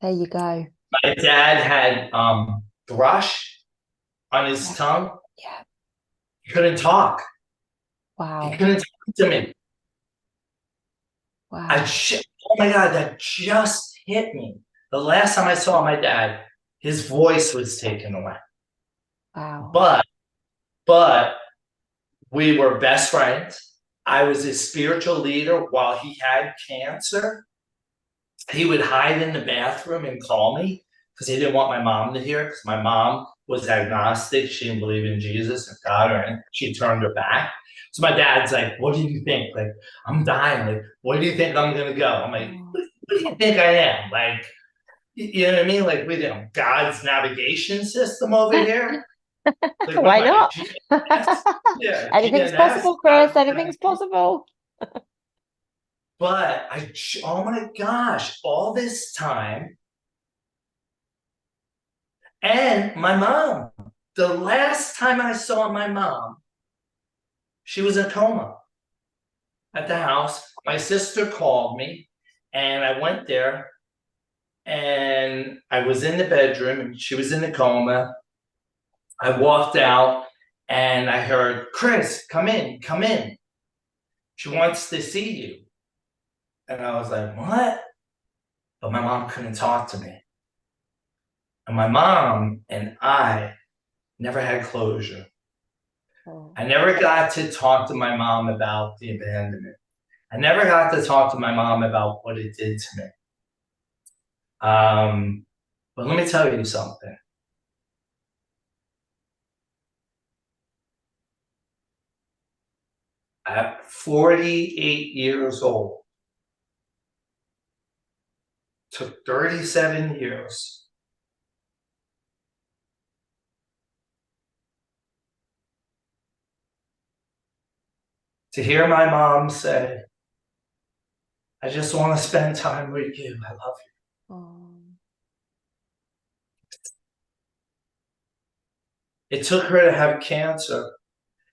There you go. My dad had thrush on his tongue. Yeah. He couldn't talk. Wow. He couldn't talk to me. Wow. Oh my God, that just hit me. The last time I saw my dad, his voice was taken away. Wow. But We were best friends. I was his spiritual leader while he had cancer. He would hide in the bathroom and call me because he didn't want my mom to hear it, because my mom was agnostic. She didn't believe in Jesus and God, or she turned her back. So my dad's like, what do you think? Like, I'm dying. Like, where do you think I'm going to go? I'm like, what do you think I am? Like, you know what I mean? Like, we have God's navigation system over here. Like, what Why am I, not? GNS? Yeah, Anything's GNS. possible, Chris. Anything's possible. But oh my gosh, all this time. And my mom, the last time I saw my mom, she was in a coma at the house. My sister called me and I went there and I was in the bedroom and she was in a coma. I walked out and I heard, Chris, come in, come in. She wants to see you. And I was like, what? But my mom couldn't talk to me. And my mom and I never had closure. I never got to talk to my mom about the abandonment. I never got to talk to my mom about what it did to me. But let me tell you something. At 48 years old, took 37 years. To hear my mom say, I just want to spend time with you. I love you. It took her to have cancer.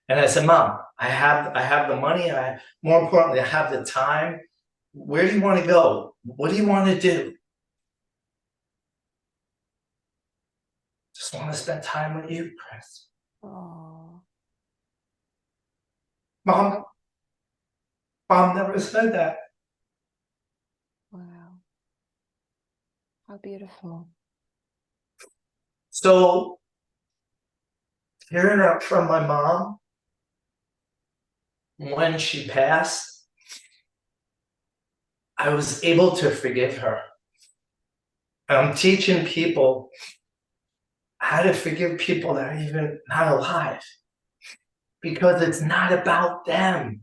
And I said, Mom, I have the money. More importantly, I have the time. Where do you want to go? What do you want to do? Just want to spend time with you, Chris. Oh. Mom never said that. Wow. How beautiful. So hearing that from my mom when she passed, I was able to forgive her. And I'm teaching people how to forgive people that are even not alive, because it's not about them.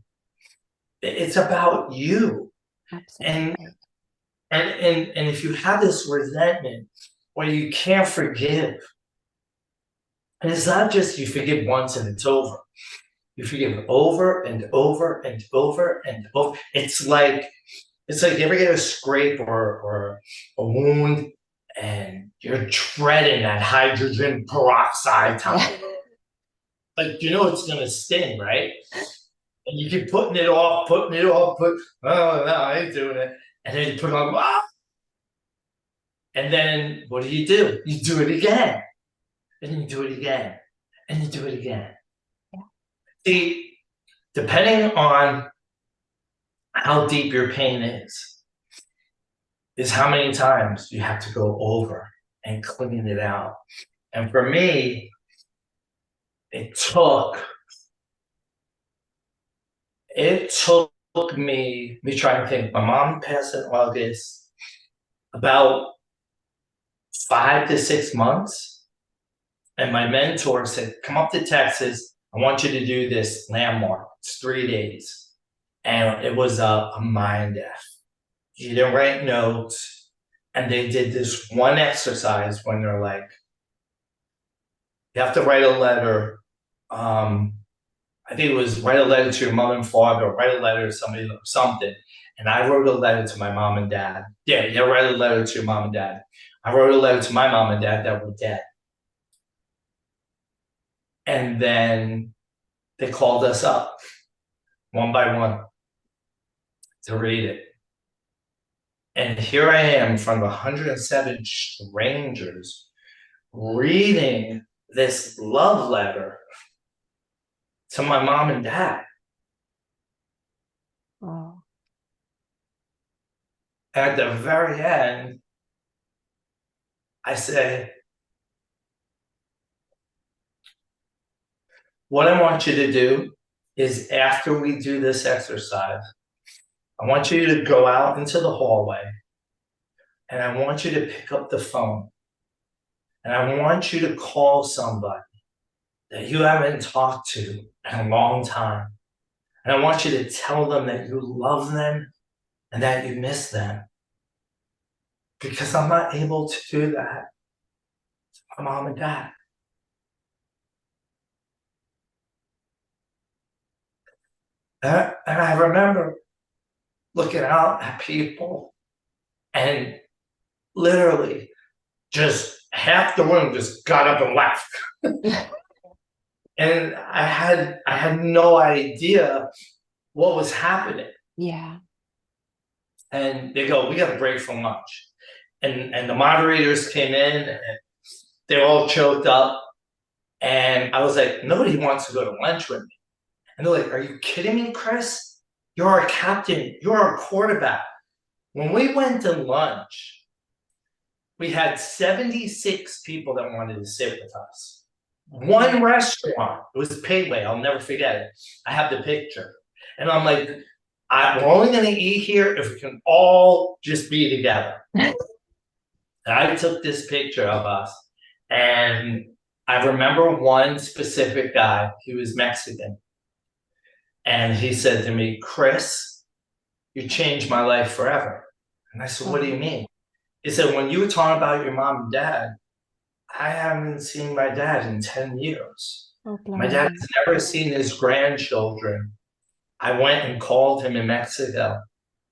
It's about you. Absolutely. And if you have this resentment where you can't forgive, and it's not just you forgive once and it's over. You forgive over and over and over and over. It's like you ever get a scrape or a wound and you're dreading that hydrogen peroxide time. Like, you know it's gonna sting, right? And you keep putting it off, oh no, I ain't doing it. And then you put it on, ah! And then what do? You do it again. And you do it again. And you do it again. Yeah. See, depending on how deep your pain is how many times you have to go over and clean it out. And for me, it took me trying to think. My mom passed in August, about 5 to 6 months. And my mentor said, come up to Texas. I want you to do this landmark. It's 3 days. And it was a mind F. You didn't write notes. And they did this one exercise when they're like, you have to write a letter. I think it was write a letter to your mother and father, or write a letter to somebody or something. And I wrote a letter to my mom and dad. Yeah, write a letter to your mom and dad. I wrote a letter to my mom and dad that were dead. And then they called us up one by one to read it. And here I am in front of 107 strangers reading this love letter to my mom and dad. Oh. At the very end, I say, what I want you to do is after we do this exercise, I want you to go out into the hallway and I want you to pick up the phone and I want you to call somebody that you haven't talked to in a long time. And I want you to tell them that you love them and that you miss them. Because I'm not able to do that to my mom and dad. And I remember looking out at people and literally just half the room just got up and left. And I had no idea what was happening. Yeah. And they go, we got a break from lunch. And the moderators came in and they all choked up. And I was like, nobody wants to go to lunch with me. And they're like, are you kidding me, Chris? You're our captain. You're our quarterback. When we went to lunch, we had 76 people that wanted to sit with us. One restaurant, it was Payway, I'll never forget it. I have the picture. And I'm like, we're only going to eat here if we can all just be together. And I took this picture of us. And I remember one specific guy, he was Mexican. And he said to me, Chris, you changed my life forever. And I said, what do you mean? He said, when you were talking about your mom and dad, I haven't seen my dad in 10 years. My dad has never seen his grandchildren. I went and called him in Mexico,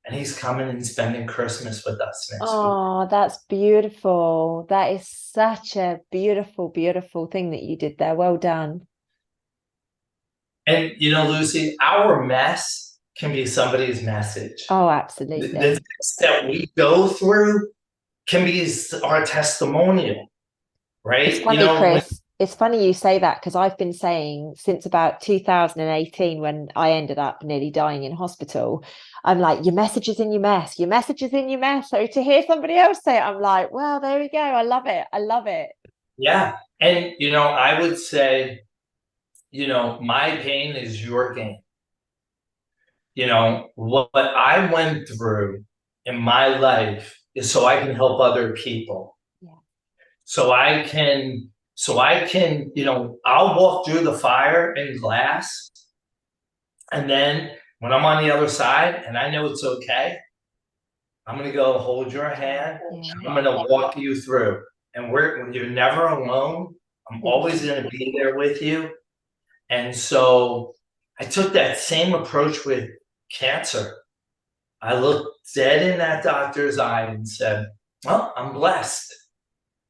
and he's coming and spending Christmas with us next week. Oh, that's beautiful. That is such a beautiful, beautiful thing that you did there. Well done. And, you know, Lucy, our mess can be somebody's message. Oh, absolutely. The things that we go through can be our testimonial, right? It's funny, Chris. It's funny you say that because I've been saying since about 2018 when I ended up nearly dying in hospital, I'm like, your message is in your mess. Your message is in your mess. So to hear somebody else say it, I'm like, well, there we go. I love it. I love it. Yeah. And, you know, I would say, you know, my pain is your gain. You know, what I went through in my life is so I can help other people. Yeah. So I can, you know, I'll walk through the fire and glass. And then when I'm on the other side and I know it's okay, I'm going to go hold your hand. Yeah. I'm going to walk you through. And you're never alone. I'm always going to be there with you. And so I took that same approach with cancer. I looked dead in that doctor's eye and said, well, I'm blessed.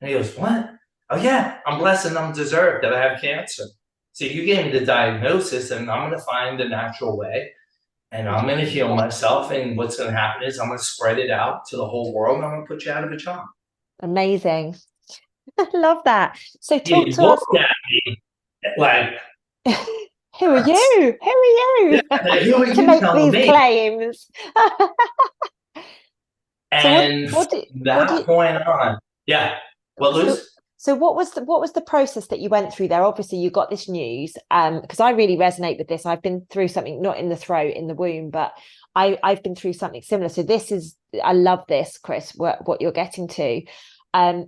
And he goes, what? Oh, yeah, I'm blessed and I'm deserved that I have cancer. So you gave me the diagnosis and I'm going to find the natural way and I'm going to heal myself. And what's going to happen is I'm going to spread it out to the whole world and I'm going to put you out of a job. Amazing. I love that. So talk to us. At me like, who are you? Who are you? Yeah, who are you to make these claims? And so from that point on, yeah. What, Luz? So what was the process that you went through there? Obviously, you got this news, because I really resonate with this. I've been through something, not in the throat, in the womb, but I've been through something similar. So I love this, Chris, what you're getting to.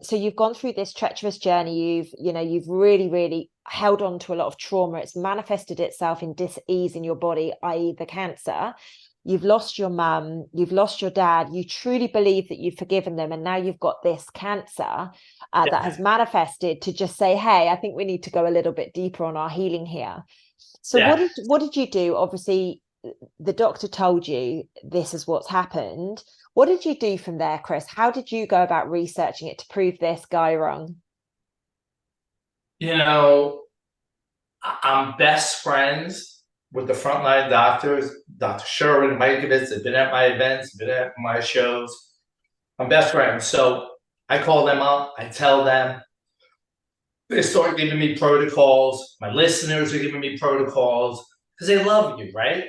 So you've gone through this treacherous journey. You've really, really held on to a lot of trauma. It's manifested itself in dis-ease in your body, i.e. the cancer. You've lost your mum, you've lost your dad, you truly believe that you've forgiven them, and now you've got this cancer that has manifested to just say, hey, I think we need to go a little bit deeper on our healing here. So what did you do? Obviously, the doctor told you this is what's happened. What did you do from there, Chris? How did you go about researching it to prove this guy wrong? You know, I'm best friends with the frontline doctors, Dr. Sherwin, Mikovits, have been at my events, been at my shows. I'm best friends. So I call them up, I tell them, they start giving me protocols. My listeners are giving me protocols because they love you, right?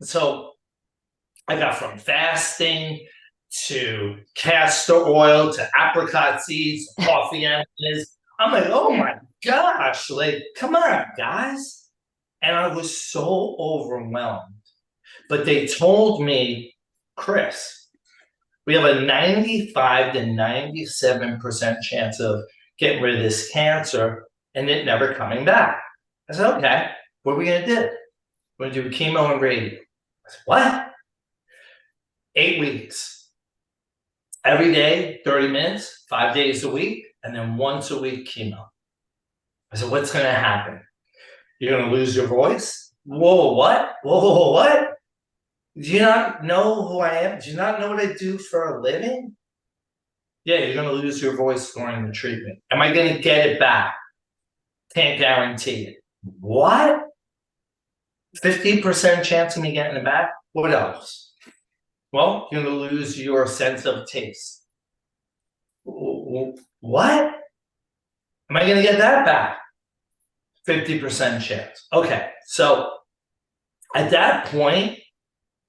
So I got from fasting to castor oil to apricot seeds, coffee ashes. I'm like, oh my gosh, like, come on, guys. And I was so overwhelmed. But they told me, Chris, we have a 95 to 97% chance of getting rid of this cancer and it never coming back. I said, okay, what are we going to do? We're going to do chemo and radio. I said, what? 8 weeks. Every day, 30 minutes, 5 days a week, and then once a week chemo. I said, what's going to happen? You're going to lose your voice? Whoa, what? Whoa, what? Do you not know who I am? Do you not know what I do for a living? Yeah, you're going to lose your voice during the treatment. Am I going to get it back? Can't guarantee it. What? 50% chance of me getting it back? What else? Well, you're going to lose your sense of taste. What? Am I going to get that back? 50% chance. Okay, so at that point,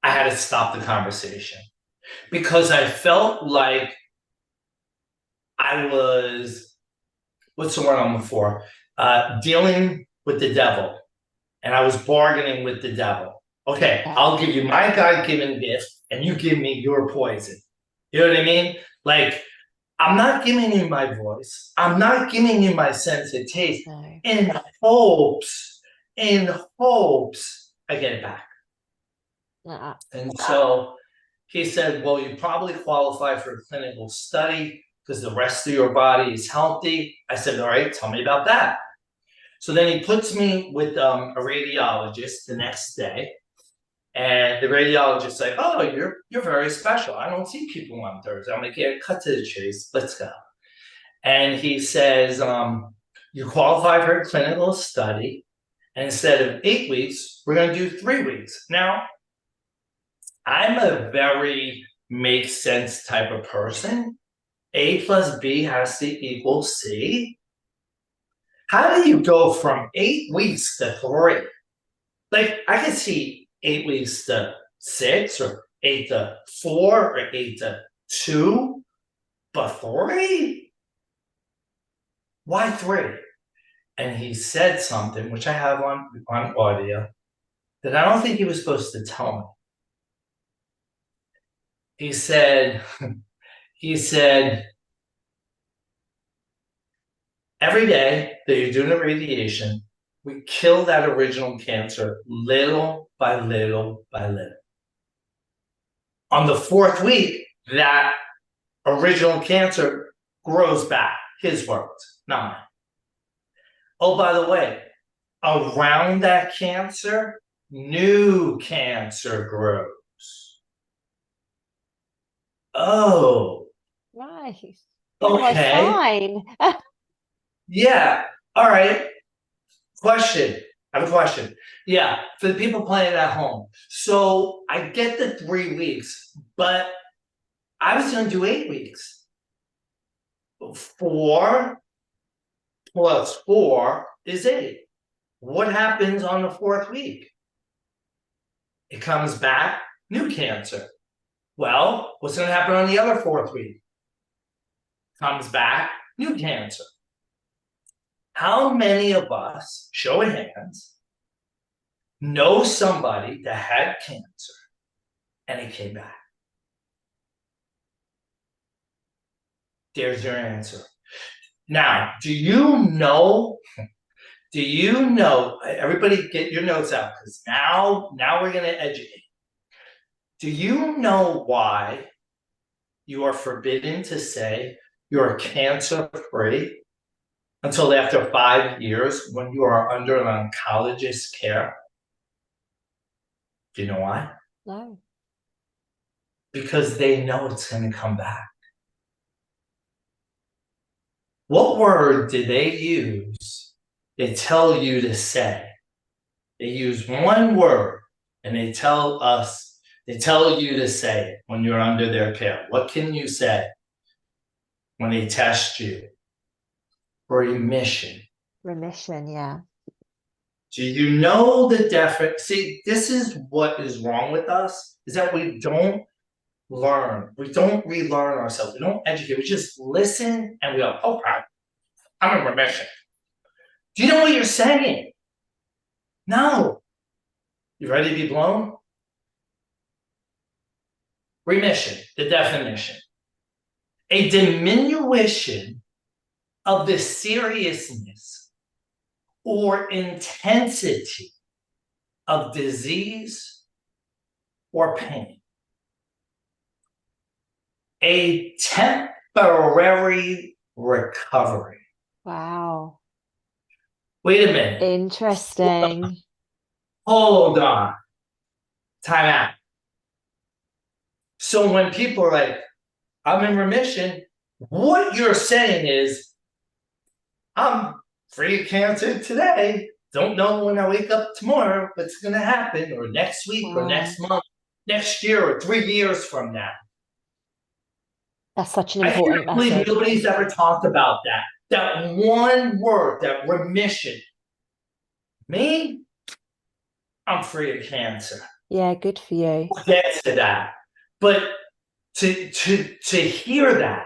I had to stop the conversation because I felt like I was, what's the word I'm looking for? Dealing with the devil. And I was bargaining with the devil. Okay, I'll give you my God-given gift and you give me your poison. You know what I mean? Like, I'm not giving you my voice. I'm not giving you my sense of taste in hopes I get it back. And so he said, well, you probably qualify for a clinical study because the rest of your body is healthy. I said, all right, tell me about that. So then he puts me with a radiologist the next day. And the radiologist's like, oh, you're very special. I don't see people on Thursday. I'm like, yeah, cut to the chase. Let's go. And he says, you qualify for a clinical study. And instead of 8 weeks, we're going to do 3 weeks. Now, I'm a very make sense type of person. A plus B has to equal C. How do you go from 8 weeks to 3? Like, I could see 8 weeks to 6 or 8 to 4 or 8 to 2, but 3? Why 3? And he said something, which I have on audio, that I don't think he was supposed to tell me. He said, every day that you're doing the radiation, we kill that original cancer little by little by little. On the 4th week, that original cancer grows back. His words, not mine. Oh, by the way, around that cancer, new cancer grows. Oh. Nice. Okay. Fine. Yeah. All right. Question. I have a question. Yeah, for the people playing at home. So I get the 3 weeks, but I was going to do 8 weeks. 4 plus 4 is 8. What happens on the 4th week? It comes back, new cancer. Well, what's going to happen on the other 4th week? Comes back, new cancer. How many of us, show of hands, know somebody that had cancer and it came back? There's your answer. Now, do you know, everybody get your notes out because now we're going to educate. Do you know why you are forbidden to say you're cancer-free until after 5 years when you are under an oncologist's care? Do you know why? No. Because they know it's going to come back. What word did they use? They tell you to say. They use one word and they tell you to say it when you're under their care. What can you say when they test you? Remission. Remission, yeah. Do you know the difference? See, this is what is wrong with us, is that we don't learn. We don't relearn ourselves. We don't educate. We just listen and we go, oh, crap, I'm in remission. Do you know what you're saying? No. You ready to be blown? Remission, the definition. A diminution of the seriousness or intensity of disease or pain. A temporary recovery. Wow. Wait a minute. Interesting. Hold on. Time out. So when people are like, I'm in remission, what you're saying is, I'm free of cancer today. Don't know when I wake up tomorrow what's going to happen, or next week, or next month, next year, or 3 years from now. That's such an I important can't believe message. nobody's ever talked about that. That one word, that remission. Me, I'm free of cancer. Yeah, good for you. We'll get to that. But to hear that,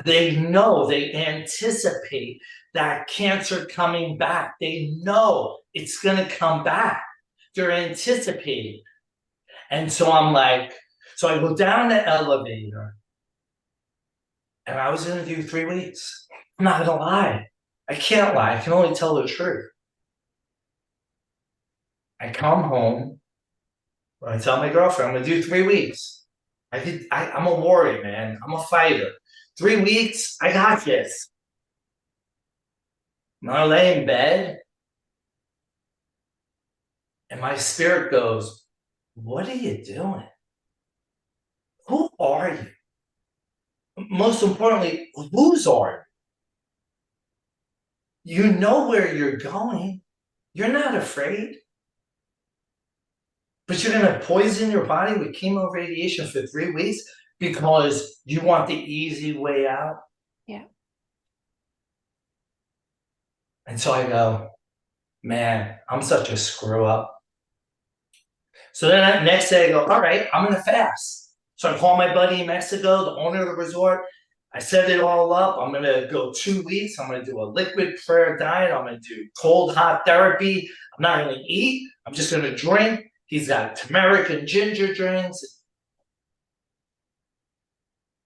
they know, they anticipate that cancer coming back. They know it's going to come back. They're anticipating. And so I'm like, so I go down the elevator and I was going to do 3 weeks. I'm not going to lie. I can't lie. I can only tell the truth. I come home. I tell my girlfriend, I'm going to do 3 weeks. I'm a warrior, man. I'm a fighter. 3 weeks, I got this. And I lay in bed, and my spirit goes, what are you doing? Who are you? Most importantly, whose are you? You know where you're going. You're not afraid. But you're going to poison your body with chemo radiation for 3 weeks because you want the easy way out? Yeah. And so I go, man, I'm such a screw up. So then that next day I go, all right, I'm going to fast. So I call my buddy in Mexico, the owner of the resort. I set it all up. I'm going to go 2 weeks. I'm going to do a liquid prayer diet. I'm going to do cold, hot therapy. I'm not going to eat. I'm just going to drink. He's got turmeric and ginger drinks.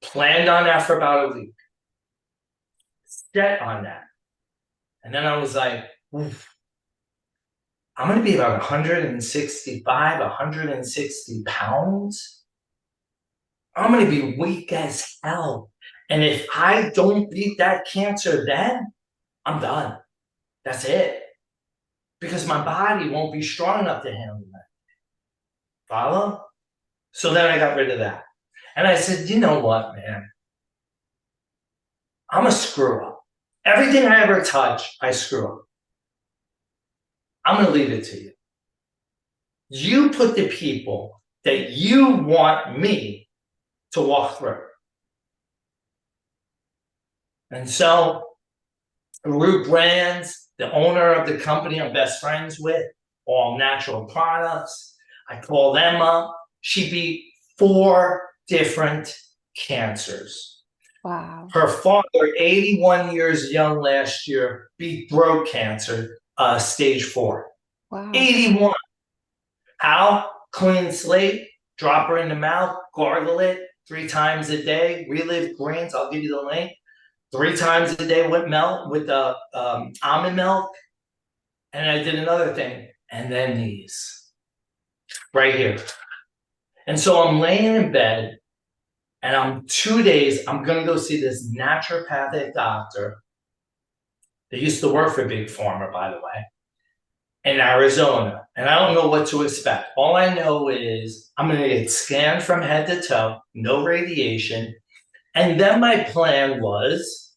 Planned on that for about a week. Set on that. And then I was like, oof. I'm going to be about 165, 160 pounds. I'm going to be weak as hell. And if I don't beat that cancer then, I'm done. That's it. Because my body won't be strong enough to handle that. Follow? So then I got rid of that. And I said, you know what, man? I'm a screw up. Everything I ever touch, I screw up. I'm going to leave it to you. You put the people that you want me to walk through. And so, Root Brands, the owner of the company I'm best friends with, all natural products, I call them up. She beat 4 different cancers. Wow. Her father, 81 years young last year, beat throat cancer, stage 4. Wow. 81. How? Clean slate, drop her in the mouth, gargle it 3 times a day, relive greens. I'll give you the link. 3 times a day with almond milk. And I did another thing. And then these. Right here. And so I'm laying in bed. And I'm 2 days, I'm going to go see this naturopathic doctor. They used to work for Big Pharma, by the way, in Arizona. And I don't know what to expect. All I know is I'm going to get scanned from head to toe, no radiation. And then my plan was,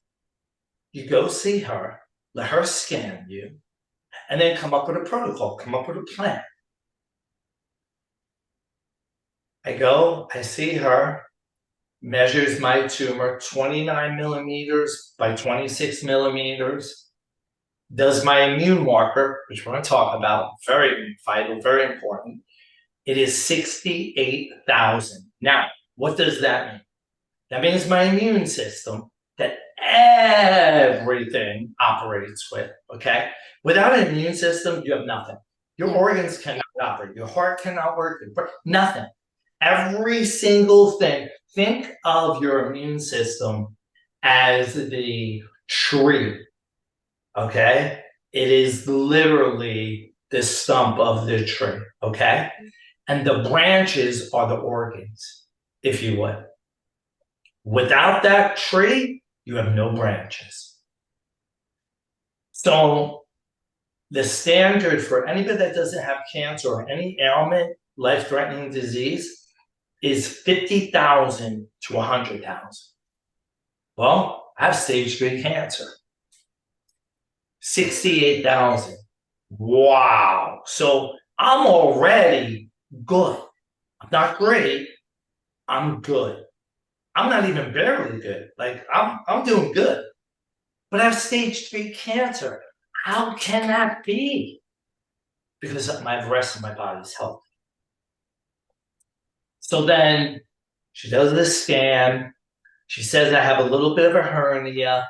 you go see her, let her scan you, and then come up with a protocol, come up with a plan. I go, I see her, measures my tumor 29 millimeters by 26 millimeters, does my immune marker, which we're going to talk about, very vital, very important. It is 68,000. Now, what does that mean? That means my immune system that everything operates with, okay? Without an immune system, you have nothing. Your organs cannot operate. Your heart cannot work. Nothing. Every single thing. Think of your immune system as the tree. Okay? It is literally the stump of the tree. Okay? And the branches are the organs, if you would. Without that tree, you have no branches. So the standard for anybody that doesn't have cancer or any ailment, life-threatening disease, is 50,000 to 100,000. Well, I have stage 3 cancer. 68,000. Wow. So I'm already good. I'm not great. I'm good. I'm not even barely good. Like I'm doing good. But I have stage 3 cancer. How can that be? Because the rest of my body is healthy. So then she does this scan. She says I have a little bit of a hernia.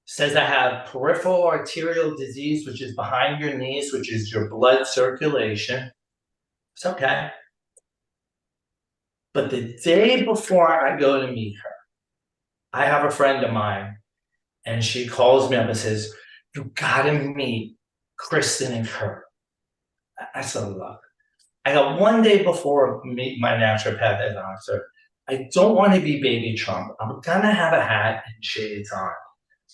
Says I have peripheral arterial disease, which is behind your knees, which is your blood circulation. It's okay. But the day before I go to meet her, I have a friend of mine, and she calls me up and says, "You gotta meet Kristen and Kurt." I said, "Look, I got one day before meet my naturopath doctor. I don't want to be baby Trump. I'm gonna have a hat and shades on.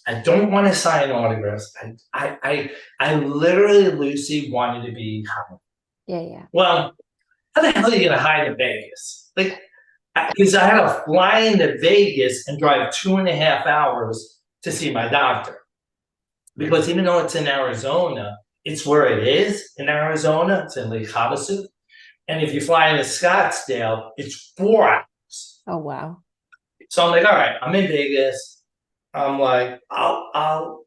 I don't want to sign autographs. I literally, Lucy, wanted to be high." Yeah. Well, how the hell are you gonna hide in Vegas? Like, because I had to fly into Vegas and drive 2.5 hours to see my doctor. Because even though it's in Arizona, it's where it is in Arizona. It's in Lake Havasu. And if you fly into Scottsdale, it's 4 hours. Oh, wow. So I'm like, all right, I'm in Vegas. I'm like, I'll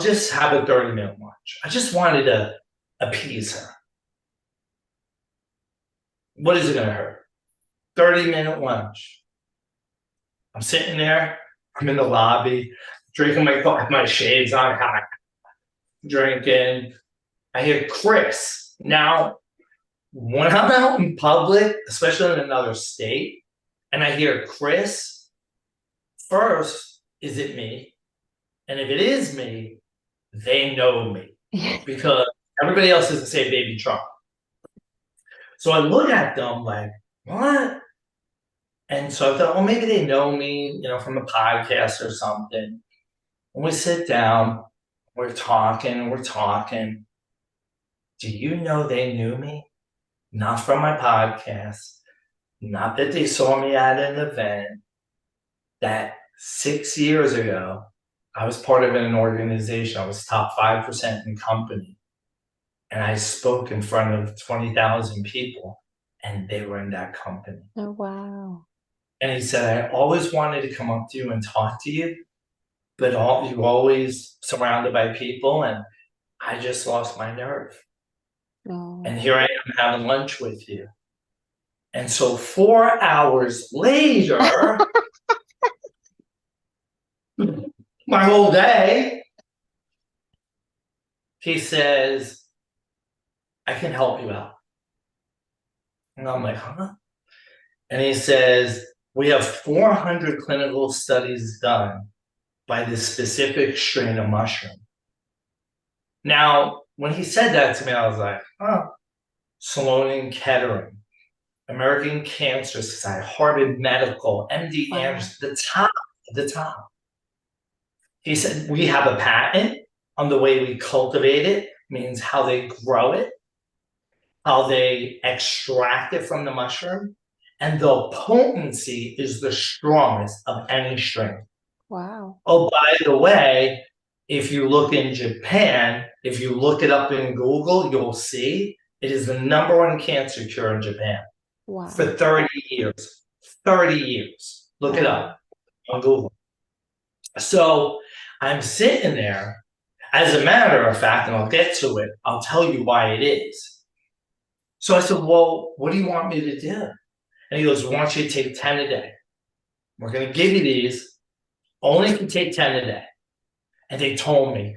just have a 30-minute lunch. I just wanted to appease her. What is it gonna hurt? 30-minute lunch. I'm sitting there, I'm in the lobby, drinking my coffee, my shades on, hot, drinking. I hear Chris. Now, when I'm out in public, especially in another state, and I hear Chris, first, is it me? And if it is me, they know me. Because everybody else doesn't say baby Trump. So I look at them like, what? And so I thought, well, maybe they know me, from a podcast or something. And we sit down, we're talking. Do you know they knew me? Not from my podcast, not that they saw me at an event, that 6 years ago, I was part of an organization. I was top 5% in company. And I spoke in front of 20,000 people, and they were in that company. Oh, wow. And he said, I always wanted to come up to you and talk to you, but you're always surrounded by people, and I just lost my nerve. Oh. And here I am having lunch with you. And so 4 hours later, my whole day, he says, I can help you out. And I'm like, huh? And he says, we have 400 clinical studies done by this specific strain of mushroom. Now, when he said that to me, I was like, oh, Sloan and Kettering, American Cancer Society, Harvard Medical, MD Anderson, the top. He said, we have a patent on the way we cultivate it, means how they grow it, how they extract it from the mushroom, and the potency is the strongest of any strain. Wow. Oh, by the way, if you look in Japan, if you look it up in Google, you'll see it is the #1 cancer cure in Japan. Wow. For 30 years. 30 years. Look it up on Google. So I'm sitting there. As a matter of fact, and I'll get to it, I'll tell you why it is. So I said, well, what do you want me to do? And he goes, I want you to take 10 a day. We're going to give you these. Only if you take 10 a day. And they told me,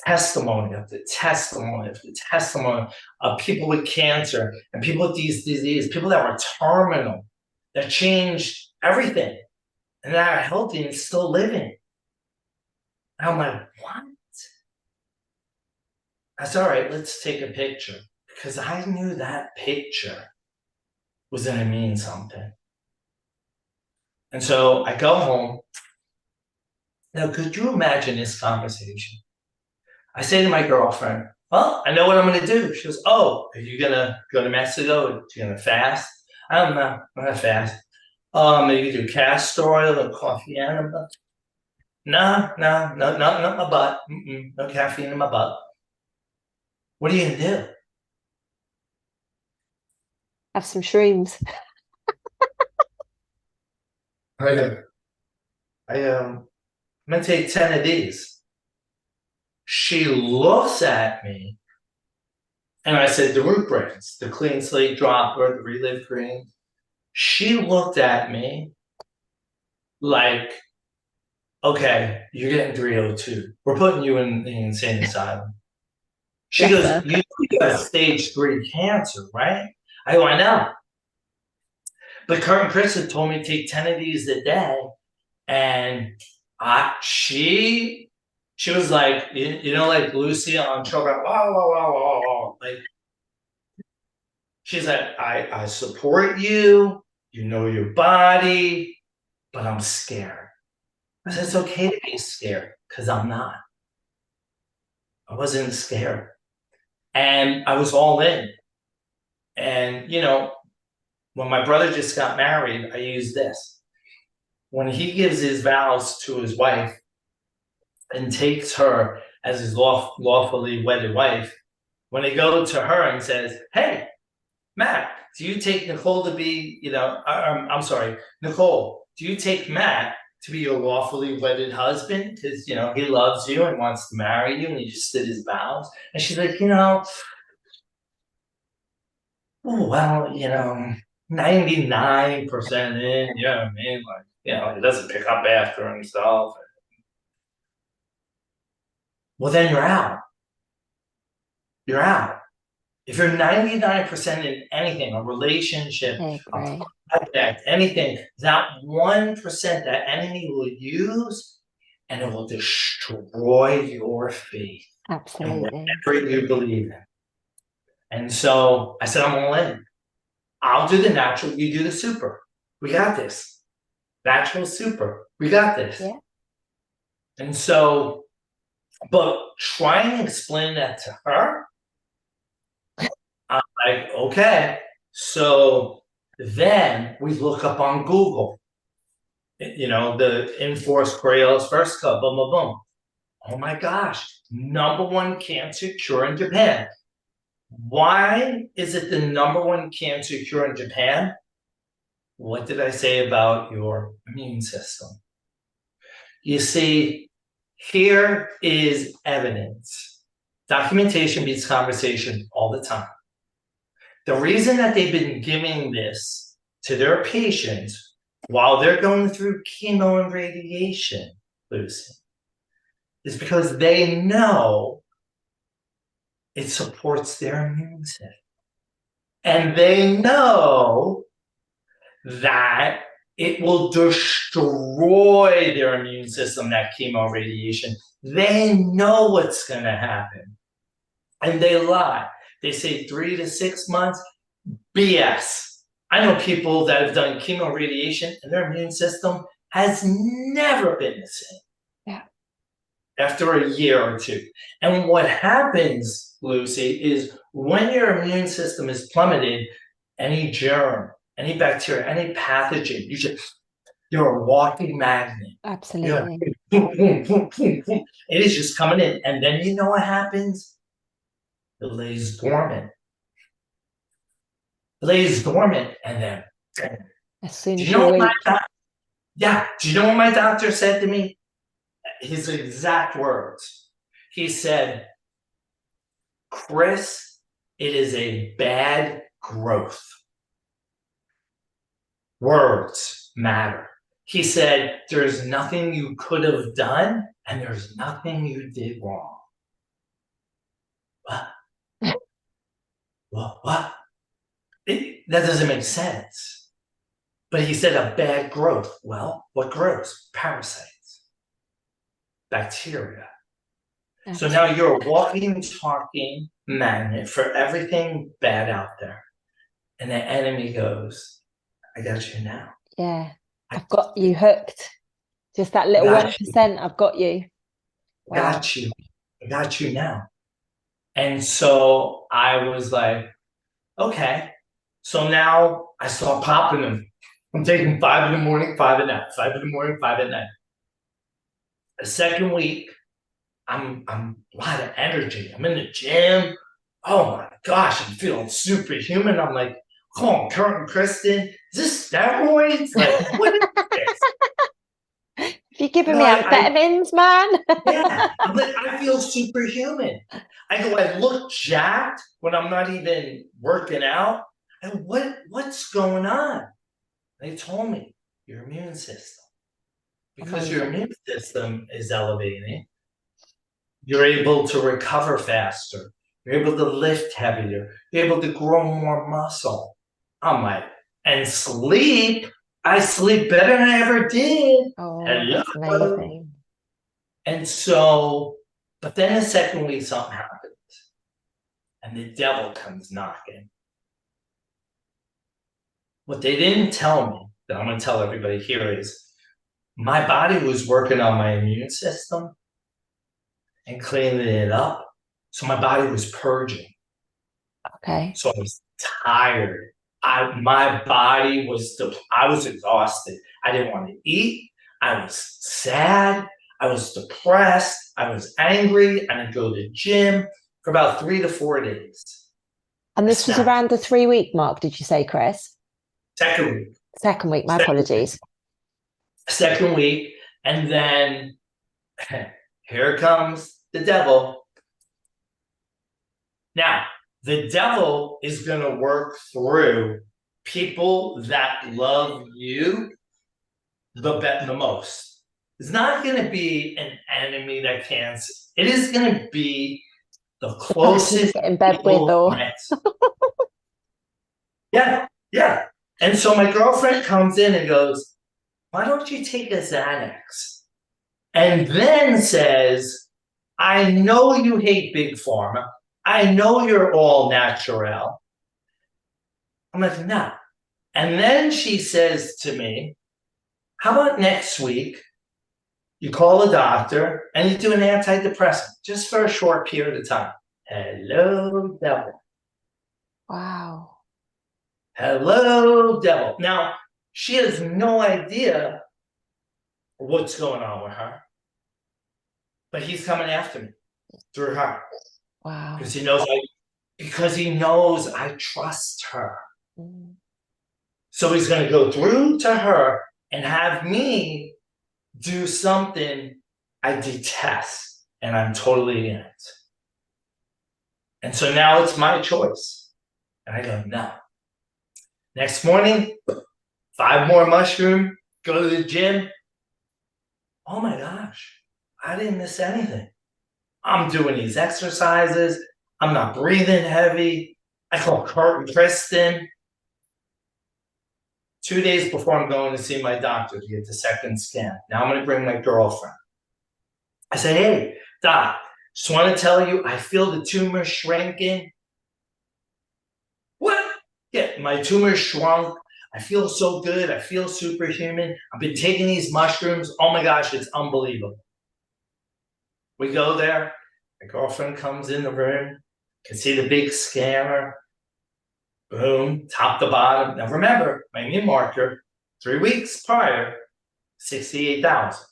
testimony after testimony after testimony of people with cancer and people with these diseases, people that were terminal, that changed everything and that are healthy and still living. And I'm like, what? I said, all right, let's take a picture. Because I knew that picture was going to mean something. And so I go home. Now, could you imagine this conversation? I say to my girlfriend, well, I know what I'm going to do. She goes, oh, are you going to go to Mexico? Are you going to fast? I don't know. I'm going to fast. Maybe do castor oil or coffee enema. No, not my butt. No caffeine in my butt. What are you going to do? Have some shrooms. I'm going to take 10 of these. She looks at me, and I said, the root brains, the clean slate dropper, the relive green. She looked at me like, okay, you're getting 302. We're putting you in the insane asylum. She Yes, goes, sir. you got stage 3 cancer, right? I go, I know. But Kurt and Chris had told me to take 10 of these a day. And she was like, you know, like Lucy on Sugar, like, she's like, I support you, you know your body, but I'm scared. I said, it's okay to be scared, because I'm not. I wasn't scared. And I was all in. And, you know, when my brother just got married, I used this. When he gives his vows to his wife and takes her as his lawfully wedded wife, when they go to her and says, hey, Matt, do you take Nicole to be, you know, I'm sorry, Nicole, do you take Matt to be your lawfully wedded husband? Because, you know, he loves you and wants to marry you and he just did his vows. And she's like, you know, oh, well, you know, 99% in, you know what I mean? Like, you know, he doesn't pick up after himself. Well, then you're out. You're out. If you're 99% in anything, a relationship, a project, anything, that 1% that enemy will use and it will destroy your faith. Absolutely. And whatever you believe in. And so I said, I'm all in. I'll do the natural, you do the super. We got this. Natural, super. We got this. Yeah. And so, but try and explain that to her. I'm like, okay. So then we look up on Google, you know, the enforced Coriolis first cup, boom, boom, boom. Oh my gosh, #1 cancer cure in Japan. Why is it the #1 cancer cure in Japan? What did I say about your immune system? You see, here is evidence. Documentation beats conversation all the time. The reason that they've been giving this to their patients while they're going through chemo and radiation, Lucy, is because they know it supports their immune system. And they know that it will destroy their immune system, that chemo radiation. They know what's going to happen. And they lie. They say 3 to 6 months. BS. I know people that have done chemo radiation and their immune system has never been the same. Yeah. After a year or two. And what happens, Lucy, is when your immune system is plummeted, any germ, any bacteria, any pathogen, you're a walking magnet. Absolutely. Boom, boom, boom, boom, boom. It is just coming in. And then you know what happens? It lays dormant. It lays dormant and then As soon do as you know you're what weak. do you know what my doctor said to me? His exact words. He said, Chris, it is a bad growth. Words matter. He said, there's nothing you could have done and there's nothing you did wrong. well, what? That doesn't make sense. But he said a bad growth. Well, what grows? Parasites, bacteria. So now you're a walking, talking magnet for everything bad out there. And the enemy goes, I got you now. Yeah. I've got you hooked. Just that little 1%, I've got you. Wow. Got you. I got you now. And so I was like, okay. So now I start popping them. I'm taking 5 in the morning, 5 at night, 5 in the morning, 5 at night. The second week, I'm a lot of energy. I'm in the gym. Oh my gosh, I'm feeling superhuman. I'm like, come on, Kurt and Kristen, is this steroids? Like, what is this? You're giving me amphetamines, man. Yeah, I'm like, I feel superhuman. I look jacked when I'm not even working out. And what's going on? They told me your immune system. Because your immune system is elevating, you're able to recover faster. You're able to lift heavier. You're able to grow more muscle. I'm like, and sleep. I sleep better than I ever did. Oh, that's amazing. And so, but then the second week, something happens. And the devil comes knocking. What they didn't tell me, that I'm going to tell everybody here, is my body was working on my immune system and cleaning it up. So my body was purging. Okay. So I was tired. My body was, I was exhausted. I didn't want to eat. I was sad. I was depressed. I was angry. I didn't go to the gym for about 3 to 4 days. And this was around the 3-week mark, did you say, Chris? Second week. Second week, my apologies. Second week. And then here comes the devil. Now, the devil is going to work through people that love you the most. It's not going to be an enemy that can't. It is going to be the closest get in bed with, or yeah. And so my girlfriend comes in and goes, "Why don't you take a Xanax?" And then says, "I know you hate Big Pharma. I know you're all natural." I'm like, "No." And then she says to me, "How about next week you call a doctor and you do an antidepressant just for a short period of time?" Hello, devil. Wow. Hello, devil. Now, she has no idea what's going on with her, but he's coming after me through her. Wow. Because he knows I trust her. Mm. So he's going to go through to her and have me do something I detest, and I'm totally in it. And so now it's my choice. And I go, no. Next morning, 5 more mushrooms, go to the gym. Oh my gosh, I didn't miss anything. I'm doing these exercises. I'm not breathing heavy. I call Kurt and Kristen. 2 days before I'm going to see my doctor to get the second scan. Now I'm going to bring my girlfriend. I said, "Hey, doc, just want to tell you, I feel the tumor shrinking." "What?" "Yeah, my tumor shrunk. I feel so good. I feel superhuman. I've been taking these mushrooms. Oh my gosh, it's unbelievable." We go there. My girlfriend comes in the room. Can see the big scanner. Boom, top to bottom. Now remember, my immune marker, 3 weeks prior, 68,000.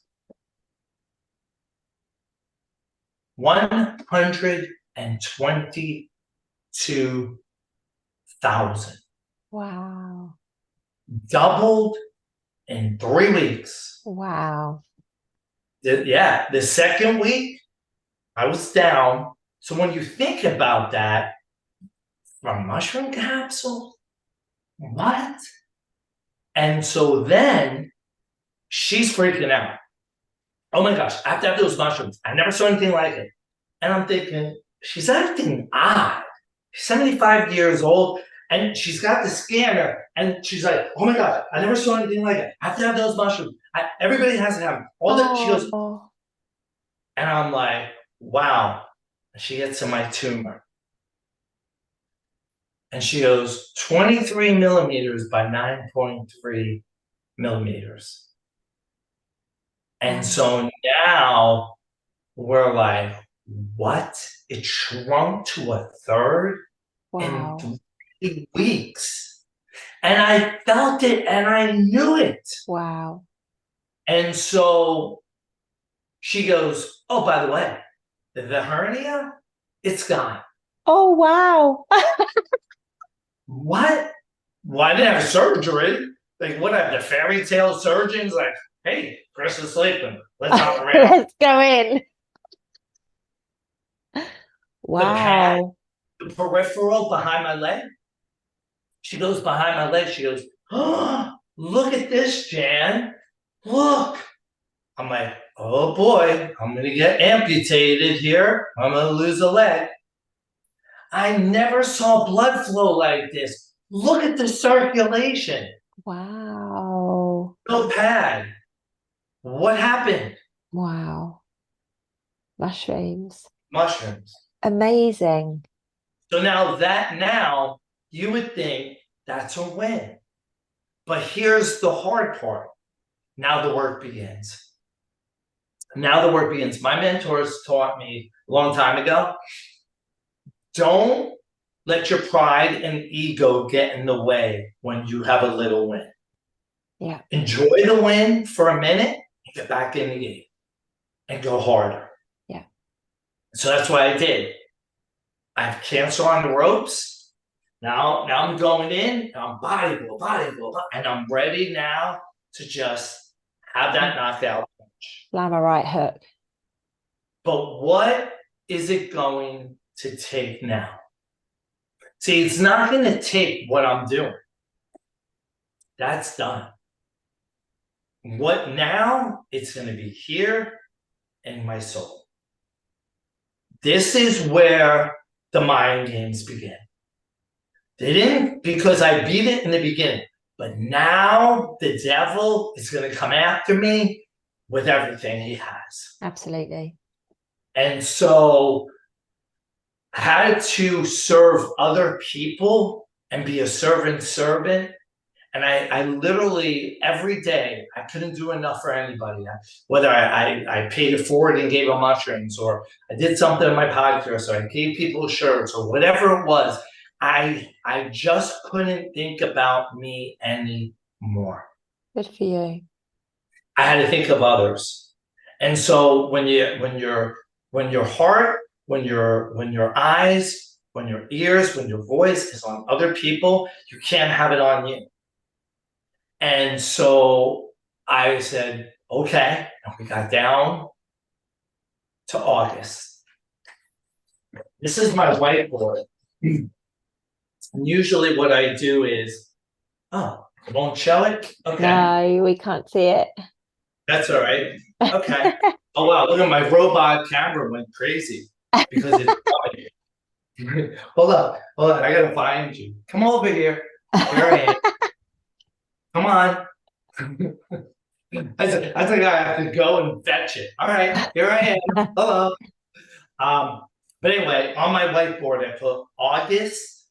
122,000. Wow. Doubled in 3 weeks. Wow. The second week, I was down. So when you think about that, from mushroom capsule, what? And so then she's freaking out. Oh my gosh, I have to have those mushrooms. I never saw anything like it. And I'm thinking, she's acting odd. She's 75 years old, and she's got the scanner, and she's like, "Oh my God, I never saw anything like it. I have to have those mushrooms. Everybody has to have them." All that she goes, Oh, and I'm like, "Wow." And she gets to my tumor, and she goes 23 millimeters by 9.3 millimeters. And so now we're like, what? It shrunk to a third wow. in 3 weeks. And I felt it and I knew it. Wow. And so she goes, "Oh, by the way, the hernia, it's gone." Oh, wow. What? Well, I didn't have surgery. Like, what, I have the fairy tale surgeons? Like, "Hey, Chris is sleeping. Let's operate." Let's go in. The pad, Wow. the peripheral behind my leg. She goes behind my leg. She goes, "Oh, look at this, Jan. Look." I'm like, "Oh boy, I'm going to get amputated here. I'm going to lose a leg." I never saw blood flow like this. Look at the circulation. Wow. No pad. What happened? Wow. Mushrooms. Mushrooms. Amazing. So now you would think that's a win. But here's the hard part. Now the work begins. My mentors taught me a long time ago, don't let your pride and ego get in the way when you have a little win. Yeah. Enjoy the win for a minute and get back in the game and go harder. Yeah. So that's what I did. I have cancer on the ropes. Now I'm going in, and I'm bodybuild, and I'm ready now to just have that knockout punch. Slam a right hook. But what is it going to take now? See, it's not going to take what I'm doing. That's done. What now? It's going to be here in my soul. This is where the mind games begin. They didn't, because I beat it in the beginning. But now the devil is going to come after me with everything he has. Absolutely. And so I had to serve other people and be a servant. And I literally, every day, I couldn't do enough for anybody. Whether I paid it forward and gave them mushrooms, or I did something in my podcast, or I gave people shirts, or whatever it was, I just couldn't think about me anymore. Good for you. I had to think of others. And so when your heart, when your eyes, when your ears, when your voice is on other people, you can't have it on you. And so I said, okay, and we got down to August. This is my whiteboard. And usually what I do is, oh, I won't show it? Okay. No, we can't see it. That's all right. Okay. Oh, wow, look at my robot camera went crazy because it's funny. Hold on, I gotta find you. Come over here. Here I am. Come on. I think I have to go and fetch it. All right, here I am. Hello. But anyway, on my whiteboard, I put August,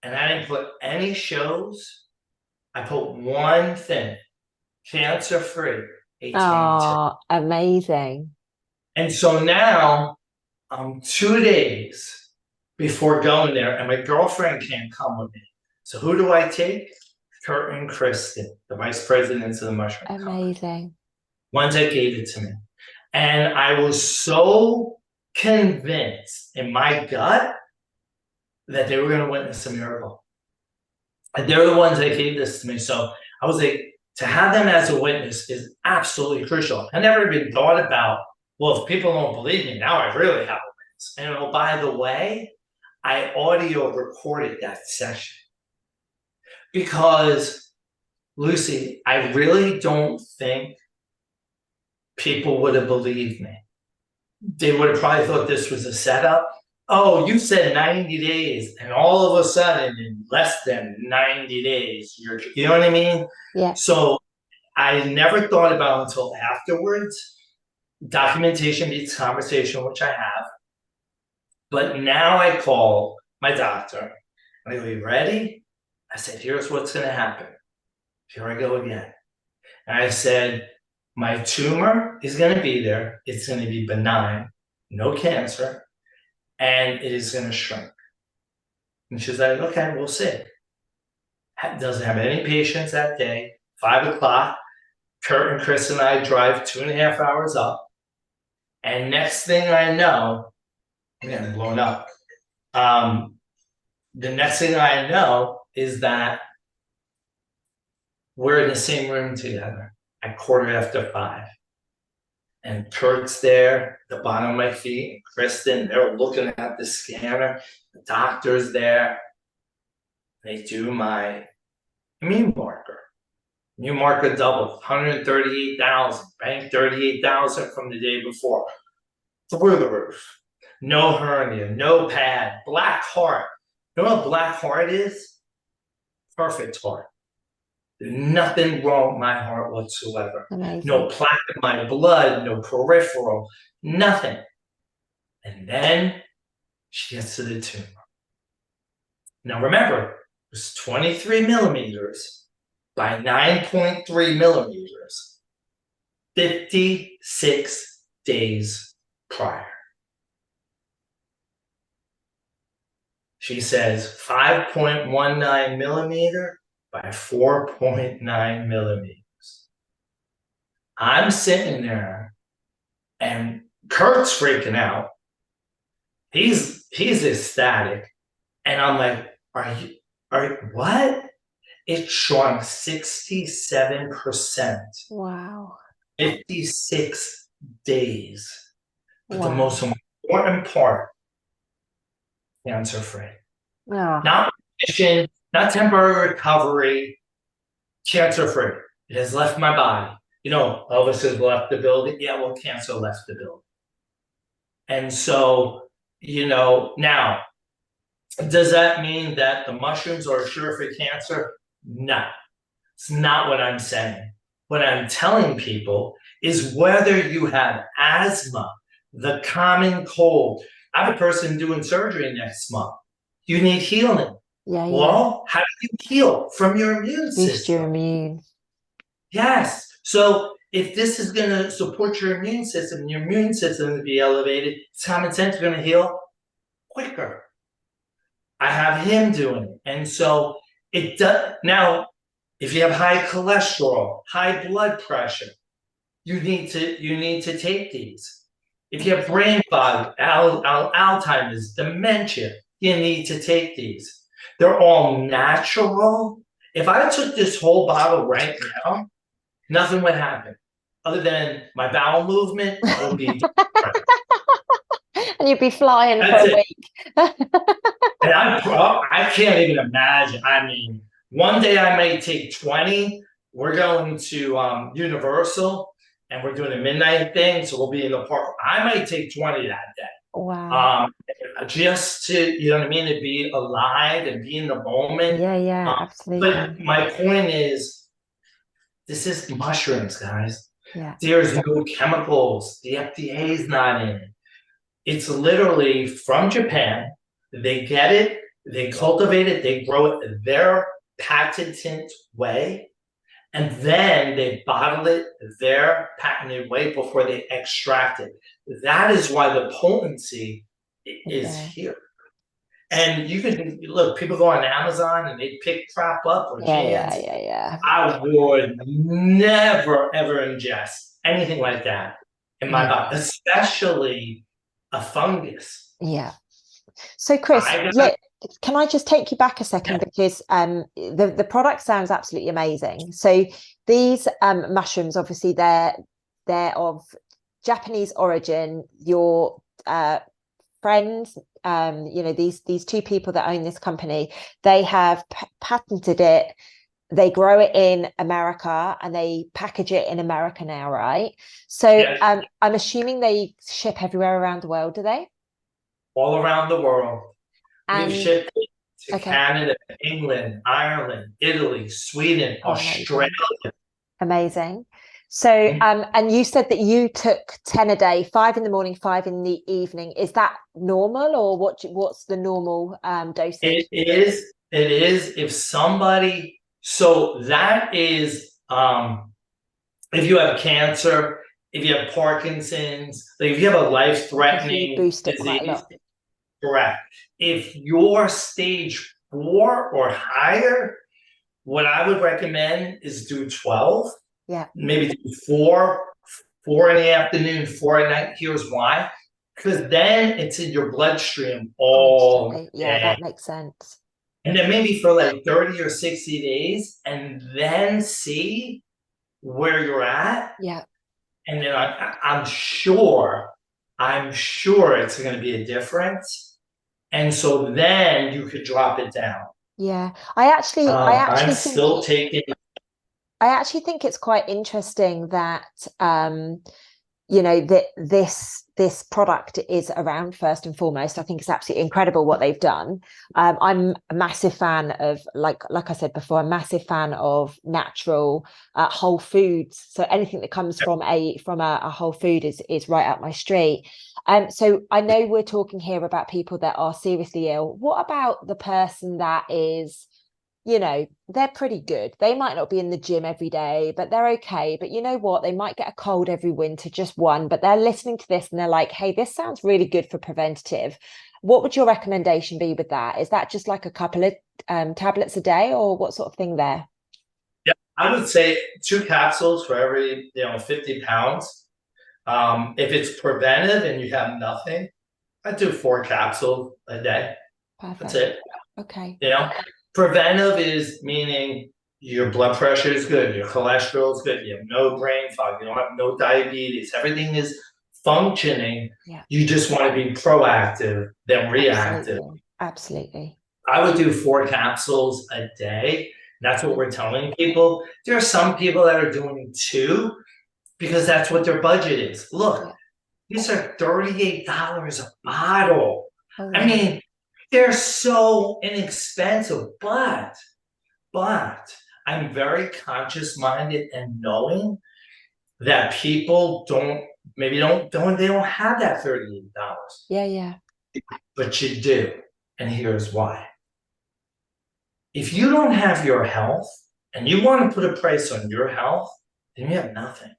and I didn't put any shows. I put one thing: cancer-free. 8/22. Oh, amazing. And so now I'm 2 days before going there, and my girlfriend can't come with me. So who do I take? Kurt and Kristen, the vice presidents of the mushroom company. Amazing. Ones that gave it to me. And I was so convinced in my gut that they were going to witness a miracle. And they're the ones that gave this to me. So I was like, to have them as a witness is absolutely crucial. I never even thought about, well, if people don't believe me, now I really have a witness. And oh, by the way, I audio recorded that session. Because, Lucy, I really don't think people would have believed me. They would have probably thought this was a setup. oh, you said 90 days, and all of a sudden, in less than 90 days, you know what I mean? Yeah. So I never thought about until afterwards. Documentation beats conversation, which I have. But now I call my doctor. I go, you ready? I said, here's what's going to happen. Here I go again. And I said, my tumor is going to be there. It's going to be benign, no cancer, and it is going to shrink. And she's like, okay, we'll see. Doesn't have any patients that day. 5 o'clock, Kurt and Chris and I drive 2.5 hours up. And next thing I know, I'm getting blown up. The next thing I know is that we're in the same room together at 5:15. And Kurt's there, the bottom of my feet, and Kristen, they're looking at the scanner. The doctor's there. They do my immune marker. Immune marker doubled, 138,000, bank 38,000 from the day before. Through the roof. No hernia, no pad, black heart. You know what black heart is? Perfect heart. There's nothing wrong with my heart whatsoever. Amazing. No plaque in my blood, no peripheral, nothing. And then she gets to the tumor. Now remember, it was 23 millimeters by 9.3 millimeters, 56 days prior. She says 5.19 millimeter by 4.9 millimeters. I'm sitting there and Kurt's freaking out. He's ecstatic. And I'm like, what? It shrunk 67%. Wow. 56 days. But Wow. the most important part, cancer-free. Oh. Not remission, not temporary recovery, cancer-free. It has left my body. You know, Elvis has left the building. Yeah, well, cancer left the building. And so, you know, now, does that mean that the mushrooms are a cure for cancer? No, it's not what I'm saying. What I'm telling people is whether you have asthma, the common cold. I have a person doing surgery next month. You need healing. Yeah, yeah. Well, how do you heal? From your immune Boost system. your immune. Yes. So if this is going to support your immune system and your immune system to be elevated, it's common sense going to heal quicker. I have him doing it. And so it does. Now, if you have high cholesterol, high blood pressure, you need to take these. If you have brain fog, Alzheimer's, dementia, you need to take these. They're all natural. If I took this whole bottle right now, nothing would happen other than my bowel movement would be and you'd be flying That's for a it. week. And I can't even imagine. I mean, one day I may take 20. We're going to Universal and we're doing a midnight thing, so we'll be in the park. I might take 20 that day. Wow. Just to, you know what I mean, to be alive and be in the moment. Yeah, yeah, absolutely. But my point is, this is mushrooms, guys. Yeah. There's no chemicals. The FDA is not in it. It's literally from Japan. They get it, they cultivate it, they grow it their patented way, and then they bottle it their patented way before they extract it. That is why the potency is here. And you can look, people go on Amazon and they pick crap up or cans. Yeah. I would never ever ingest anything like that in my body, especially a fungus. Yeah. So Chris, can I just take you back a second, because the product sounds absolutely amazing. So these mushrooms, obviously they're of Japanese origin. Your friends, you know, these two people that own this company, they have patented it. They grow it in America and they package it in America now, right? So I'm assuming they ship everywhere around the world, do they? all around the world. We've And shipped it to okay. Canada, England, Ireland, Italy, Sweden, Oh, Australia. amazing. So, and you said that you took 10 a day, 5 in the morning, 5 in the evening. Is that normal, or what's the normal dosage? It is if somebody, so that is if you have cancer, if you have Parkinson's, like if you have a Okay, so you life-threatening boost it quite a disease, lot. correct. If you're stage 4 or higher, what I would recommend is do 12. Yeah, Maybe do 4 in the afternoon, 4 at night. Here's why. Because then it's in your bloodstream all constantly. Yeah, day. that makes sense. And then maybe for like 30 or 60 days, and then see where you're at. Yeah. And then I'm sure it's going to be a difference. And so then you could drop it down. Yeah. I I'm actually think still taking. it's quite interesting that you know that this product is around first and foremost. I think it's absolutely incredible what they've done. I'm a massive fan of, like I said before, a massive fan of natural whole foods. So anything that comes from a whole food is right up my street. So I know we're talking here about people that are seriously ill. What about the person that is, you know, they're pretty good. They might not be in the gym every day, but they're okay. But you know what? They might get a cold every winter, just one, but they're listening to this and they're like, hey, this sounds really good for preventative. What would your recommendation be with that? Is that just like a couple of tablets a day, or what sort of thing there? Yeah, I would say 2 capsules for every 50 pounds. If it's preventive and you have nothing, I do 4 capsules a day. That's Perfect. it. Okay. You know, preventive is meaning your blood pressure is good, your cholesterol is good, you have no brain fog, you don't have no diabetes, everything is functioning. Yeah. You just want to be proactive than reactive. Absolutely. Absolutely. I would do 4 capsules a day. That's what we're telling people. There are some people that are doing 2 because that's what their budget is. Look, Yeah. these are $38 a bottle. Oh, I wow. mean, they're so inexpensive, but I'm very conscious minded and knowing that people they don't have that $38, Yeah, yeah. but you do. And here's why. If you don't have your health and you want to put a price on your health, then you have nothing.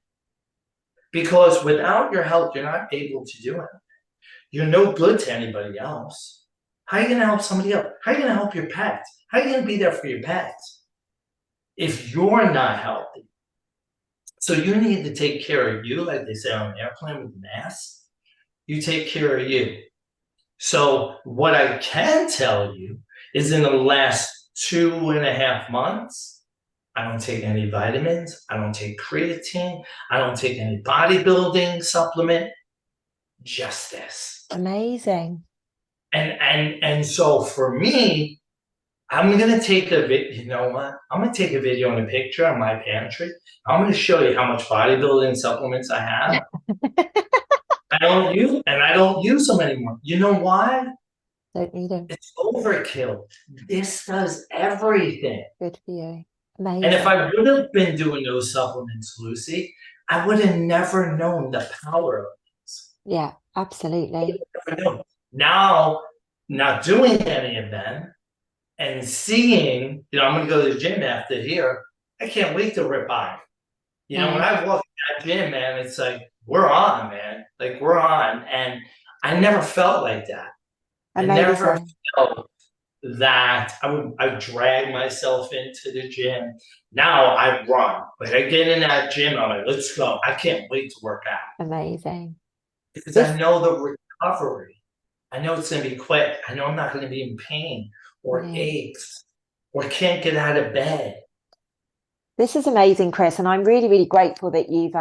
Because without your health, you're not able to do it. You're no good to anybody else. How are you going to help somebody else? How are you going to help your pets? How are you going to be there for your pets if you're not healthy? So you need to take care of you, like they say on an airplane with a mask. You take care of you. So what I can tell you is in the last 2.5 months, I don't take any vitamins. I don't take creatine. I don't take any bodybuilding supplement. Just this. Amazing. And so for me, I'm gonna take a video. You know what? I'm gonna take a video and a picture of my pantry. I'm gonna show you how much bodybuilding supplements I have. I don't use them anymore. You know why? Don't need them. It's overkill. This does everything. Good for you. And if Amazing. I would have been doing those supplements, Lucy, I would have never known the power of these. Yeah, absolutely. Never known. Now, not doing any of them and seeing, I'm gonna go to the gym after here. I can't wait to rip by. When No, I walk in that gym, man, it's like we're on, man. Like we're on. And I never felt like that. I never amazing. felt that I drag myself into the gym. Now I run. Like I get in that gym, I'm like, let's go. I can't wait to work out. Amazing. Because This, I know the recovery. I know it's gonna be quick. I know I'm not gonna be in pain or yeah. aches or can't get out of bed. This is amazing, Chris, and I'm really, really grateful that you've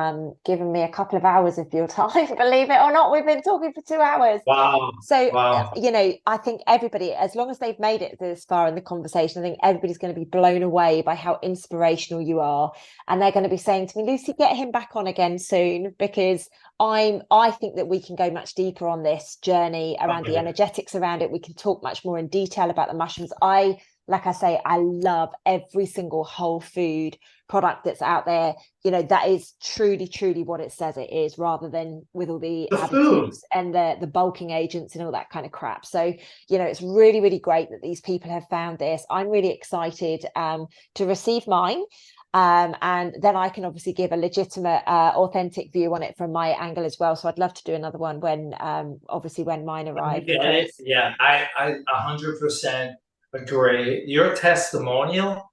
given me a couple of hours of your time. Believe it or not, we've been talking for 2 hours. Wow. So, Wow. I think everybody, as long as they've made it this far in the conversation, I think everybody's going to be blown away by how inspirational you are. And they're going to be saying to me, Lucy, get him back on again soon, because I think that we can go much deeper on this journey around the energetics around it. We can talk much more in detail about the mushrooms. Like I say, I love every single whole food product that's out there. That is truly, truly what it says it is, rather than with all the Food. additives and the bulking agents and all that kind of crap. So, it's really, really great that these people have found this. I'm really excited to receive mine. And then I can obviously give a legitimate, authentic view on it from my angle as well. So I'd love to do another one when, obviously, when mine arrive. Get it? Yeah, I 100% agree. Your testimonial,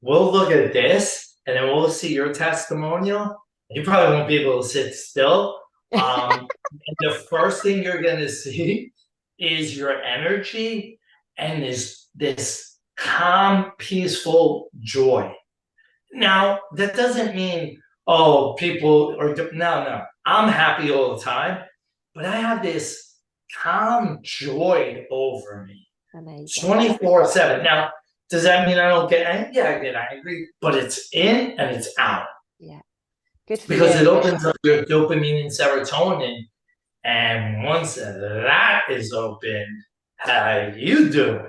we'll look at this and then we'll see your testimonial. You probably won't be able to sit still. And the first thing you're gonna see is your energy and this calm, peaceful joy. Now, that doesn't mean, oh, people are, no. I'm happy all the time, but I have this calm joy over me. Amazing. 24/7. Now, does that mean I don't get angry? Yeah, I get angry, but it's in and it's out. Yeah. Good for Because you. it opens up your dopamine and serotonin. And once that is open, how you doing?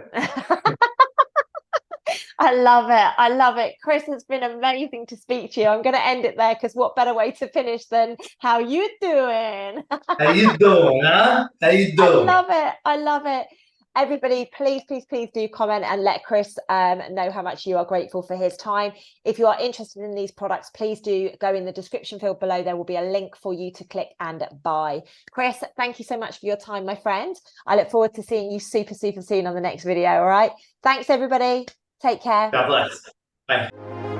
I love it. I love it. Chris, it's been amazing to speak to you. I'm going to end it there, because what better way to finish than how you doing? How you doing, huh? How you doing? I love it. I love it. Everybody, please, please, please do comment and let Chris know how much you are grateful for his time. If you are interested in these products, please do go in the description field below. There will be a link for you to click and buy. Chris, thank you so much for your time, my friend. I look forward to seeing you super, super soon on the next video. All right. Thanks, everybody. Take care. God bless. Bye.